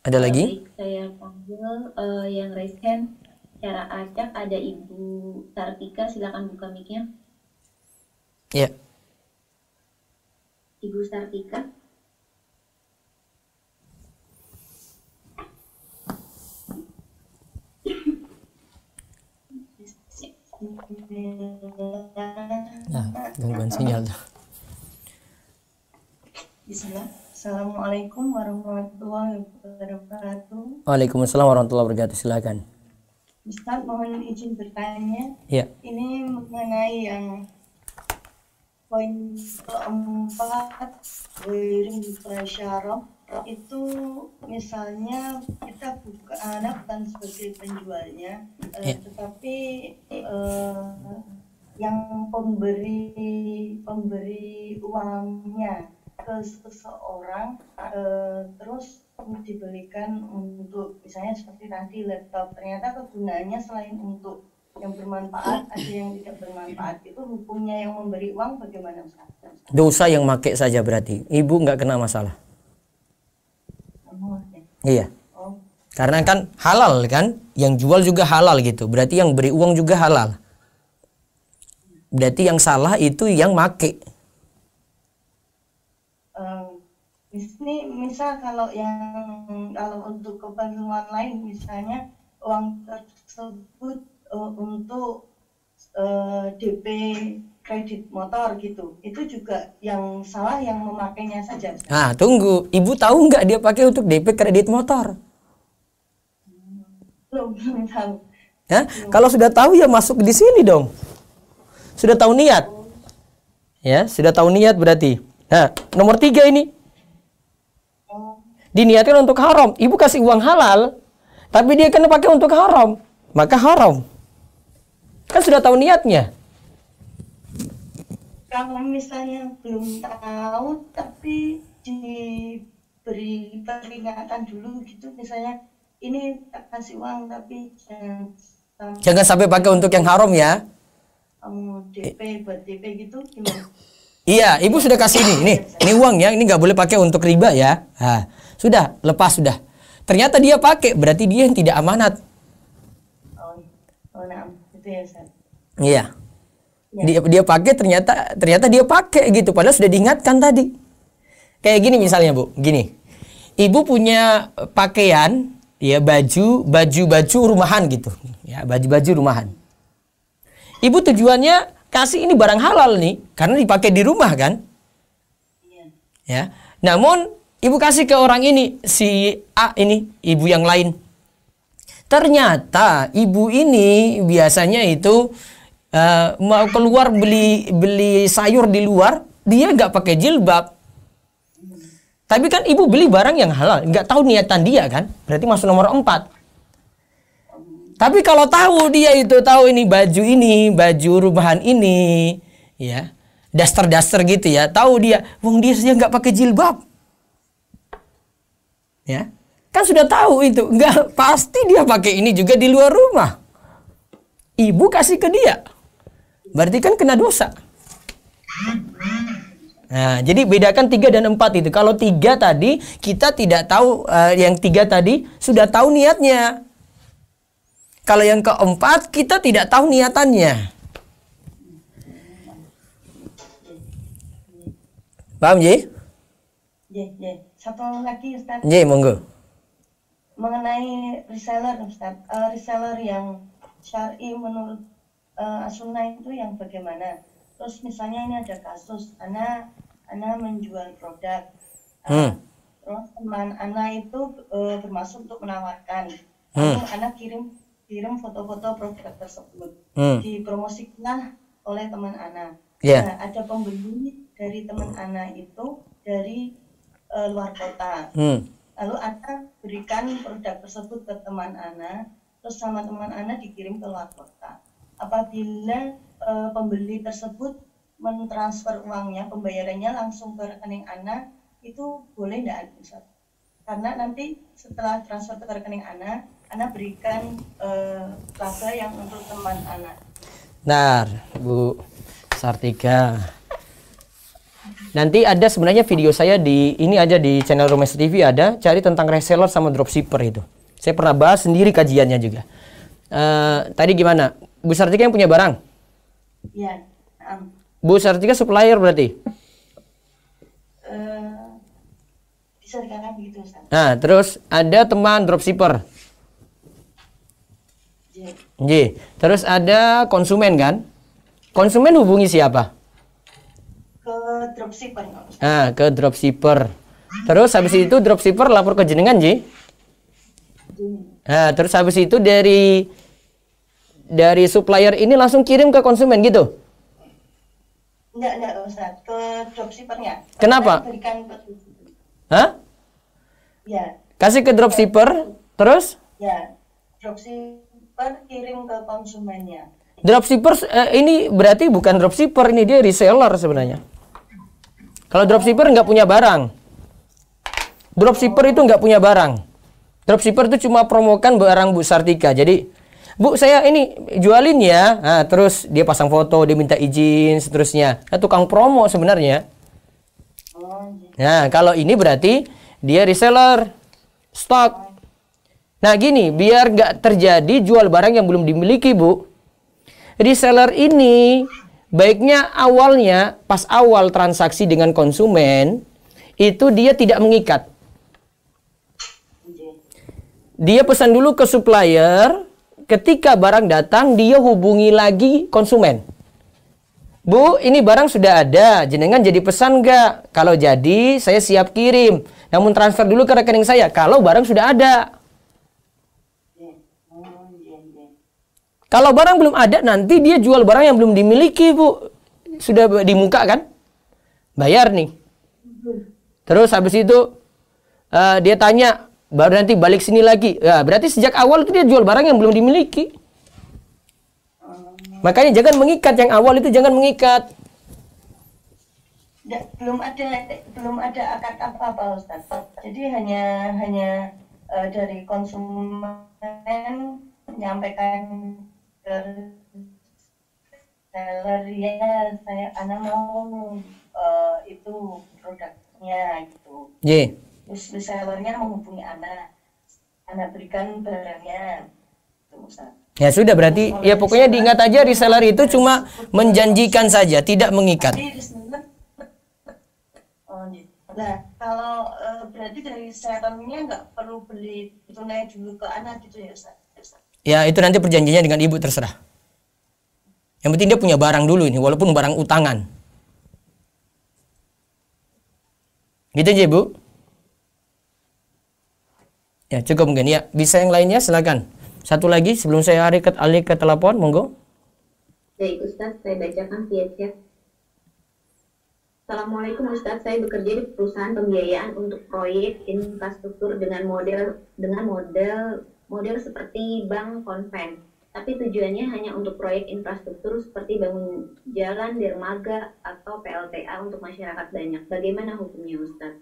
A: ada lagi?
C: Baik, saya panggil yang raise hand secara acak. Ada Ibu Sartika, silakan buka mic-nya.
A: Ya.
C: Ibu Sartika.
A: Nah, gangguan sinyal.
C: Bismillah. Assalamualaikum warahmatullahi wabarakatuh.
A: Waalaikumsalam warahmatullahi wabarakatuh. Silakan.
C: Ustaz, mohon izin bertanya.
A: Ya.
C: Ini mengenai yang poin keempat, wiring prasyarah, itu misalnya kita bukan sebagai penjualnya, tetapi yang pemberi uangnya ke seseorang, terus dibelikan untuk misalnya seperti tadi laptop, ternyata kegunaannya selain untuk yang bermanfaat ada yang tidak bermanfaat, itu hukumnya yang memberi uang bagaimana Ustaz?
A: Dosa yang make saja berarti ibu nggak kena masalah. Iya. Karena kan halal kan, yang jual juga halal gitu, berarti yang beri uang juga halal. Berarti yang salah itu yang make.
C: Ini misal kalau untuk keperluan lain, misalnya uang tersebut untuk DP kredit motor gitu, itu juga yang salah yang memakainya saja.
A: Nah, tunggu, ibu tahu nggak dia pakai untuk DP kredit motor?
C: Belum tahu.
A: Ya, kalau sudah tahu ya masuk di sini dong. Sudah tahu niat. Ya, sudah tahu niat berarti. Nah, nomor 3 ini. Diniatkan untuk haram. Ibu kasih uang halal, tapi dia kena pakai untuk haram. Maka haram. Kan sudah tahu niatnya.
C: Kalau misalnya belum tahu tapi diberi peringatan dulu gitu, misalnya ini tak kasih uang tapi
A: Jangan sampai pakai untuk yang haram ya.
C: kamu DP buat DP gitu gimana?
A: Iya, ibu sudah kasih ini uang ya, ini nggak boleh pakai untuk riba ya. Nah, sudah, lepas sudah. Ternyata dia pakai, berarti dia yang tidak amanat.
C: Nah, itu ya Ustaz.
A: Iya. Dia pakai ternyata dia pakai gitu, padahal sudah diingatkan tadi. Kayak gini misalnya Bu, gini. Ibu punya pakaian, ya baju rumahan gitu, ya baju rumahan. Ibu tujuannya kasih ini barang halal nih, karena dipakai di rumah kan?
C: Iya.
A: Ya. Namun ibu kasih ke orang ini, si A ini, ibu yang lain. Ternyata ibu ini biasanya itu mau keluar beli sayur di luar, dia nggak pakai jilbab. Tapi kan ibu beli barang yang halal, nggak tahu niatan dia kan? Berarti masuk nomor 4. Tapi kalau tahu dia itu tahu ini, baju rumahan ini, ya, daster gitu ya, tahu dia, wong dia nggak pakai jilbab, ya, kan sudah tahu itu, nggak pasti dia pakai ini juga di luar rumah. Ibu kasih ke dia, berarti kan kena dosa. Nah, jadi bedakan 3 dan 4 itu. Kalau 3 tadi kita tidak tahu, yang 3 tadi sudah tahu niatnya. Kalau yang keempat kita tidak tahu niatannya. Paham, Ji?
C: Ya. Satu lagi Ustaz.
A: Ji, monggo.
C: Mengenai reseller Ustaz. Reseller yang syar'i menurut as-sunnah itu yang bagaimana? Terus misalnya ini ada kasus, Ana menjual produk. Terus teman Ana itu bermaksud untuk menawarkan. Lalu Ana kirim foto-foto produk tersebut, dipromosikan oleh teman Ana.
A: Yeah.
C: Nah, ada pembeli dari teman Ana itu dari luar kota. Lalu Ana berikan produk tersebut ke teman Ana, terus sama teman Ana dikirim ke luar kota. Apabila pembeli tersebut mentransfer uangnya, pembayarannya langsung ke rekening Ana, itu boleh enggak Ustaz? Karena nanti setelah transfer ke rekening Ana berikan laba yang untuk teman Ana. Nah,
A: Bu Sartika. Nanti ada sebenarnya video saya di ini aja di channel Rumes TV ada, cari tentang reseller sama dropshipper itu. Saya pernah bahas sendiri kajiannya juga. Tadi gimana? Bu Sartika yang punya barang?
C: Iya.
A: Bu Sartika supplier berarti?
C: Bisa dikatakan begitu Ustaz.
A: Nah, terus ada teman dropshipper. J. Terus ada konsumen kan? Konsumen hubungi siapa?
C: Ke dropshipper.
A: Nah, ke dropshipper. Terus habis itu dropshipper lapor ke jenengan, J. Nah, terus habis itu dari supplier ini langsung kirim ke konsumen gitu?
C: Enggak Ustaz, ke dropshippernya.
A: Kenapa?
C: Berikan ke
A: Hah?
C: Ya.
A: Kasih ke dropshipper, terus?
C: Ya, dropshipper kirim ke konsumennya.
A: Dropshipper ini berarti bukan dropshipper, ini dia reseller sebenarnya. Kalau dropshipper nggak punya barang. Dropshipper itu nggak punya barang. Dropshipper itu cuma promokan barang Bu Sartika. Jadi, Bu saya ini jualin ya. Nah, terus dia pasang foto, dia minta izin, seterusnya. Nah, tukang promo sebenarnya. Nah, kalau ini berarti dia reseller, stok. Nah gini, biar nggak terjadi jual barang yang belum dimiliki Bu, reseller ini baiknya awalnya pas awal transaksi dengan konsumen itu dia tidak mengikat. Dia pesan dulu ke supplier, ketika barang datang dia hubungi lagi konsumen. Bu, ini barang sudah ada, jenengan jadi pesan nggak? Kalau jadi, saya siap kirim. Namun transfer dulu ke rekening saya kalau barang sudah ada. Kalau barang belum ada, nanti dia jual barang yang belum dimiliki, Bu. Sudah di muka kan? Bayar nih. Terus habis itu dia tanya, baru nanti balik sini lagi. Ya, berarti sejak awal itu dia jual barang yang belum dimiliki. Makanya jangan mengikat, yang awal itu jangan mengikat.
C: Belum ada akad apa-apa, Ustaz. Jadi hanya dari konsumen menyampaikan ke seller, ya anak mau itu produknya gitu.
A: Ye.
C: Terus sellernya menghubungi anak berikan barangnya, itu Ustaz.
A: Ya sudah, berarti ya pokoknya diingat aja, reseller itu cuma menjanjikan saja, tidak mengikat.
C: Nah, kalau berarti dari sellernya nggak perlu beli tunai dulu ke anak gitu ya, Ustaz?
A: Ya itu nanti perjanjiannya dengan ibu, terserah. Yang penting dia punya barang dulu ini, walaupun barang utangan. Gitu aja, Bu. Ya cukup mungkin. Ya, bisa yang lainnya silakan. Satu lagi sebelum saya alih ke telepon, monggo.
D: Baik Ustaz, saya bacakan via chat. Assalamualaikum Ustaz, saya bekerja di perusahaan pembiayaan untuk proyek infrastruktur dengan model seperti bank konven. Tapi tujuannya hanya untuk proyek infrastruktur seperti bangun jalan, dermaga, atau PLTA untuk masyarakat banyak. Bagaimana hukumnya Ustaz?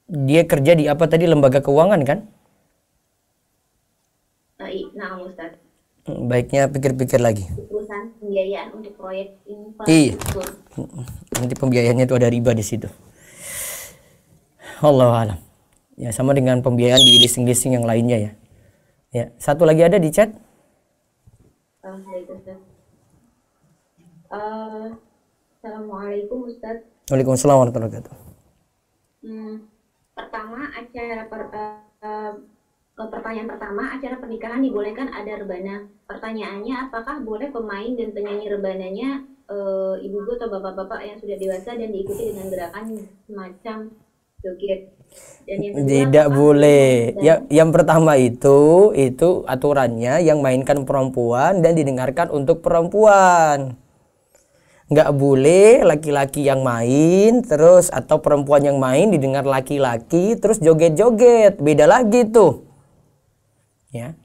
A: Dia kerja di apa tadi, lembaga keuangan kan?
D: Nah Ustaz.
A: Baiknya pikir-pikir lagi.
D: Perusahaan pembiayaan untuk proyek
A: Iya.
D: infrastruktur.
A: Nanti pembiayaannya itu ada riba di situ. Allahu a'lam. Ya sama dengan pembiayaan di leasing-leasing yang lainnya ya. Ya, satu lagi ada di chat.
D: Baik Ustaz. Assalamualaikum Ustaz.
A: Waalaikumsalam warahmatullahi wabarakatuh.
D: Pertanyaan pertama, acara pernikahan dibolehkan ada rebana. Pertanyaannya, apakah boleh pemain dan penyanyi rebananya ibu-ibu atau bapak-bapak yang sudah dewasa dan diikuti dengan gerakan semacam joget? Dan yang kedua,
A: tidak boleh. Ya, yang pertama itu aturannya yang mainkan perempuan dan didengarkan untuk perempuan. Nggak boleh laki-laki yang main terus atau perempuan yang main didengar laki-laki terus joget-joget. Beda lagi tuh. Ya.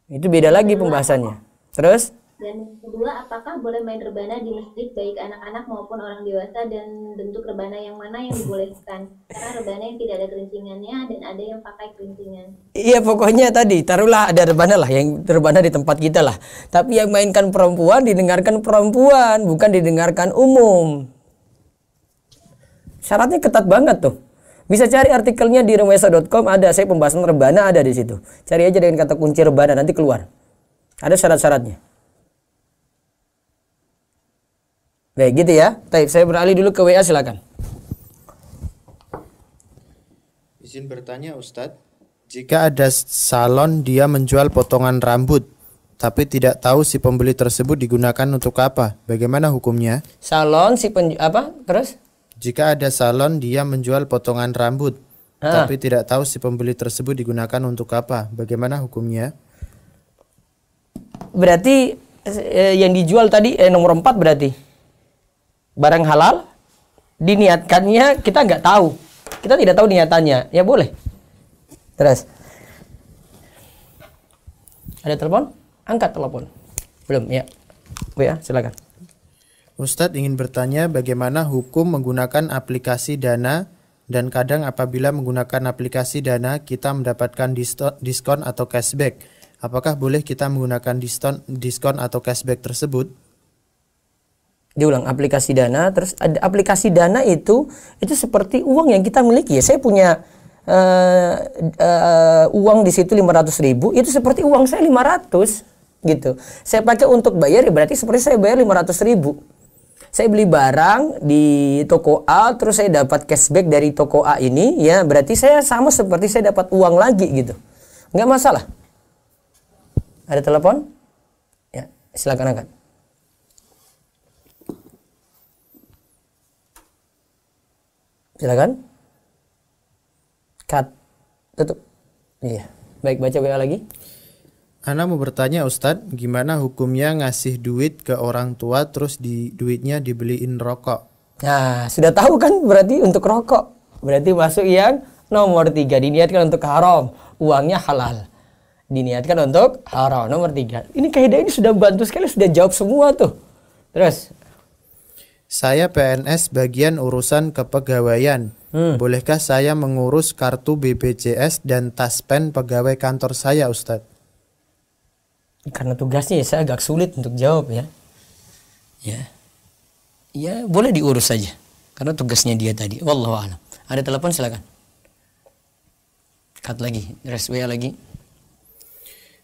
A: Itu beda lagi pembahasannya. Terus?
D: Dan yang kedua, apakah boleh main rebana di masjid baik anak-anak maupun orang dewasa, dan bentuk rebana yang mana yang dibolehkan? Karena rebana yang tidak ada kelincingannya dan ada yang pakai kelincingan.
A: Iya, pokoknya tadi taruhlah ada rebana lah, yang rebana di tempat kita lah. Tapi yang mainkan perempuan didengarkan perempuan, bukan didengarkan umum. Syaratnya ketat banget tuh. Bisa cari artikelnya di remesa.com, ada saya pembahasan rebana ada di situ. Cari aja dengan kata kunci rebana, nanti keluar. Ada syarat-syaratnya. Baik, gitu ya. Baik, saya beralih dulu ke WA, silakan.
B: Izin bertanya Ustadz, jika ada salon dia menjual potongan rambut, tapi tidak tahu si pembeli tersebut digunakan untuk apa, bagaimana hukumnya?
A: Salon terus?
B: Jika ada salon dia menjual potongan rambut, tapi tidak tahu si pembeli tersebut digunakan untuk apa, bagaimana hukumnya?
A: Berarti yang dijual tadi nomor 4 berarti barang halal, diniatkannya kita nggak tahu, kita tidak tahu niatannya, ya boleh. Terus ada telepon, angkat telepon. Belum ya, ya silakan.
B: Ustadz ingin bertanya bagaimana hukum menggunakan aplikasi Dana, dan kadang apabila menggunakan aplikasi Dana kita mendapatkan diskon atau cashback. Apakah boleh kita menggunakan diskon atau cashback tersebut?
A: Diulang, aplikasi Dana, terus ada aplikasi Dana itu seperti uang yang kita miliki ya. Saya punya uang di situ 500.000, itu seperti uang saya 500 gitu. Saya pakai untuk bayar ya berarti seperti saya bayar 500.000. Saya beli barang di toko A, terus saya dapat cashback dari toko A ini, ya berarti saya sama seperti saya dapat uang lagi gitu. Nggak masalah. Ada telepon? Ya, silakan angkat. Silakan. Cut. Tutup. Iya. Baik, baca WA lagi.
B: Ana mau bertanya Ustadz, gimana hukumnya ngasih duit ke orang tua terus duitnya dibeliin rokok?
A: Nah, sudah tahu kan berarti untuk rokok. Berarti masuk yang nomor 3, diniatkan untuk haram, uangnya halal. Diniatkan untuk haram, nomor 3. Ini kaidah ini sudah bantu sekali, sudah jawab semua tuh. Terus,
B: saya PNS bagian urusan kepegawaian. Bolehkah saya mengurus kartu BPJS dan taspen pegawai kantor saya, Ustadz?
A: karena tugasnya saya agak sulit untuk jawab ya. Ya, boleh diurus saja. Karena tugasnya dia tadi. Wallahu a'lam. Ada telepon silakan. Cut lagi, rest WA lagi.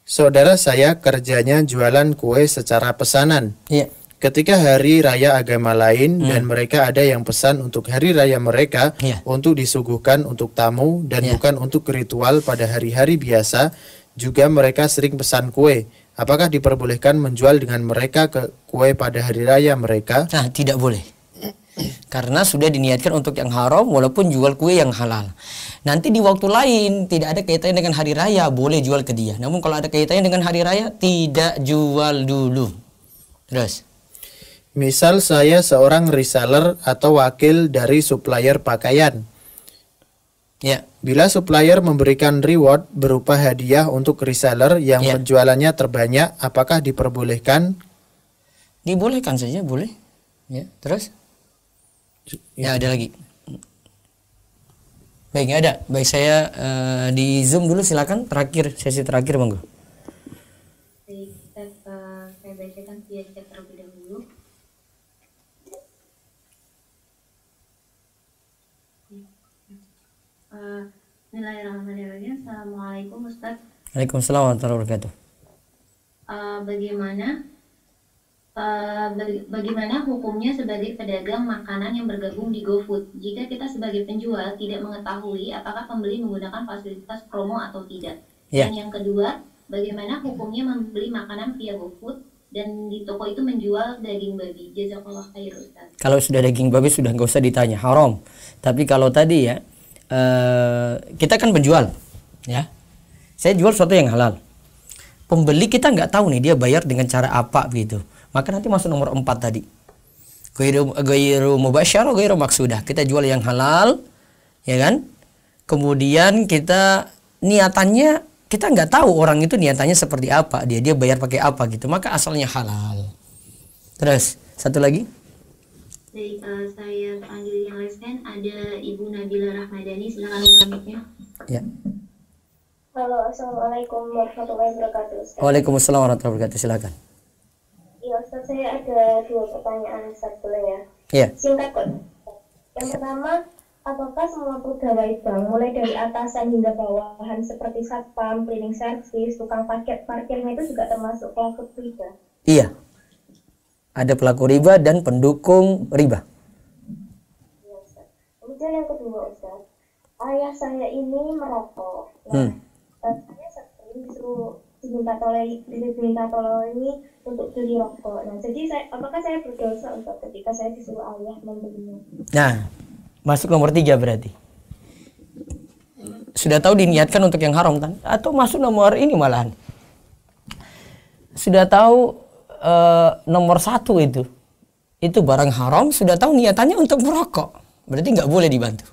B: Saudara saya kerjanya jualan kue secara pesanan.
A: Iya.
B: Ketika hari raya agama lain dan mereka ada yang pesan untuk hari raya mereka untuk disuguhkan untuk tamu dan bukan untuk ritual pada hari-hari biasa, juga mereka sering pesan kue. Apakah diperbolehkan menjual dengan mereka ke kue pada hari raya mereka?
A: Nah, tidak boleh. Karena sudah diniatkan untuk yang haram walaupun jual kue yang halal. Nanti di waktu lain tidak ada kaitannya dengan hari raya, boleh jual ke dia. Namun kalau ada kaitannya dengan hari raya, tidak jual dulu. Terus.
B: Misal saya seorang reseller atau wakil dari supplier pakaian.
A: Ya.
B: Bila supplier memberikan reward berupa hadiah untuk reseller yang penjualannya terbanyak, apakah diperbolehkan?
A: Dibolehkan saja, boleh. Ya, terus? Ya, ada lagi. Baik, nggak ada. Baik, saya di Zoom dulu silakan. Terakhir, sesi terakhir, monggo.
D: Baik, saya bacakan via chat terlebih dahulu. Bismillahirrahmanirrahim. Assalamualaikum Ustaz.
A: Waalaikumsalam warahmatullahi wabarakatuh.
D: Bagaimana hukumnya sebagai pedagang makanan yang bergabung di GoFood jika kita sebagai penjual tidak mengetahui apakah pembeli menggunakan fasilitas promo atau tidak? Dan yang kedua, bagaimana hukumnya membeli makanan via GoFood dan di toko itu menjual daging babi? Jazakallah khair Ustaz.
A: Kalau sudah daging babi sudah nggak usah ditanya, haram. Tapi kalau tadi ya, kita kan penjual, ya. Saya jual sesuatu yang halal. Pembeli kita nggak tahu nih dia bayar dengan cara apa gitu. Maka nanti masuk nomor 4 tadi. Ghairu mubasyarah, ghairu maksudah. Kita jual yang halal, ya kan? Kemudian kita niatannya kita nggak tahu orang itu niatannya seperti apa, dia bayar pakai apa gitu. Maka asalnya halal. Terus satu lagi.
D: Baik, saya panggil yang lesen, ada Ibu Nabila Rahmadani, silakan buka.
A: Ya.
E: Halo, assalamualaikum warahmatullahi wabarakatuh. Ustaz.
A: Waalaikumsalam warahmatullahi wabarakatuh. Silakan.
E: Iya, Ustaz, saya ada 2 pertanyaan, Ustaz, boleh ya?
A: Iya.
E: Singkat kok. Yang pertama, apakah semua pegawai bank, mulai dari atasan hingga bawahan seperti satpam, cleaning service, tukang parkirnya itu juga termasuk pelaku riba?
A: Iya. Ada pelaku riba dan pendukung riba.
E: Iya, Ustaz. Kemudian yang kedua, Ustaz, ayah saya ini merokok. Nah, saya sering disuruh diminta tolong untuk beli rokok. Nah, jadi apakah saya berdosa Ustaz ketika saya disuruh ayah membelinya?
A: Nah, masuk nomor 3 berarti. Sudah tahu diniatkan untuk yang haram kan? Atau masuk nomor ini malahan. Sudah tahu nomor 1 itu barang haram, sudah tahu niatannya untuk merokok, berarti nggak boleh dibantu.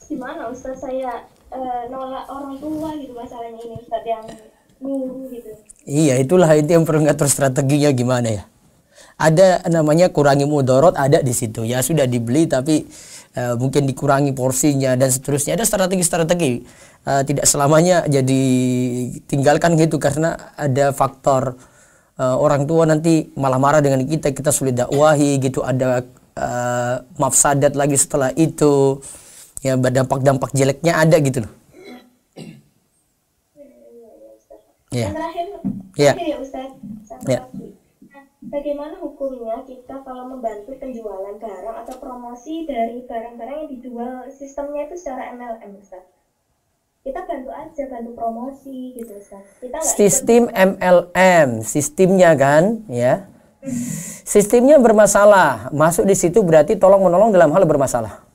E: Gimana Ustaz, saya nolak orang tua gitu masalahnya ini Ustaz, yang nyuruh gitu.
A: Iya, itulah itu yang perlu ngatur strateginya gimana ya. Ada namanya kurangi mudorot, ada di situ ya, sudah dibeli tapi mungkin dikurangi porsinya dan seterusnya. Ada strategi-strategi, tidak selamanya jadi tinggalkan gitu karena ada faktor orang tua nanti malah marah dengan kita sulit dakwahi gitu, ada mafsadat lagi setelah itu ya, dampak-dampak jeleknya ada gitu loh.
E: Yang terakhir ya Ustaz, bagaimana hukumnya kita kalau membantu penjualan barang atau promosi dari barang-barang yang dijual, sistemnya itu secara MLM Ustaz? Kita bantu aja, bantu promosi gitu Ustaz. Kita
A: Sistem MLM, sistemnya kan ya. Sistemnya bermasalah. Masuk di situ berarti tolong menolong dalam hal bermasalah.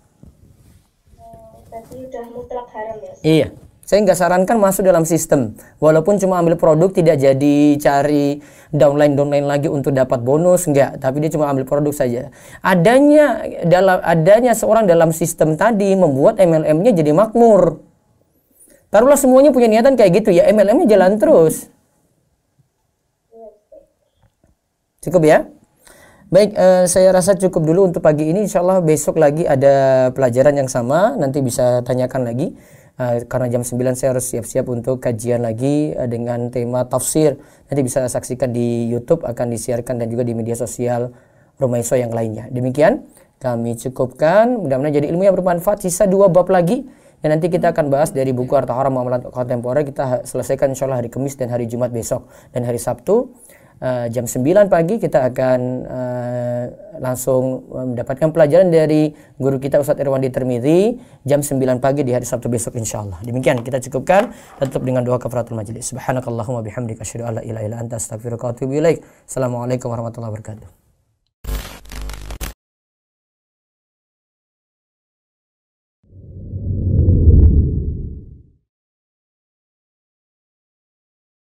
E: Berarti udah mutlak haram ya Ustaz?
A: Iya. Saya nggak sarankan masuk dalam sistem. Walaupun cuma ambil produk, tidak jadi cari downline lagi untuk dapat bonus, enggak. Tapi dia cuma ambil produk saja. Adanya seorang dalam sistem tadi membuat MLM-nya jadi makmur. Taruhlah semuanya punya niatan kayak gitu ya, MLM-nya jalan terus. Cukup ya? Baik, saya rasa cukup dulu untuk pagi ini. Insya Allah besok lagi ada pelajaran yang sama. Nanti bisa tanyakan lagi. Karena jam 9 saya harus siap-siap untuk kajian lagi dengan tema tafsir. Nanti bisa saksikan di YouTube, akan disiarkan dan juga di media sosial Rumaiso yang lainnya. Demikian kami cukupkan. Mudah-mudahan jadi ilmu yang bermanfaat. Sisa 2 bab lagi. Dan nanti kita akan bahas dari buku Harta Haram Muamalat Kontemporer. Kita selesaikan insya Allah hari Kamis dan hari Jumat besok. Dan hari Sabtu jam 9 pagi kita akan langsung mendapatkan pelajaran dari guru kita Ustadz Irwandi Tirmidzi jam 9 pagi di hari Sabtu besok insyaallah. Demikian kita cukupkan, tutup dengan doa kafaratul majelis. Subhanakallahumma bihamdika asyhadu an la ilaha illa anta astaghfiruka wa atubu ilaik. Assalamualaikum warahmatullahi wabarakatuh.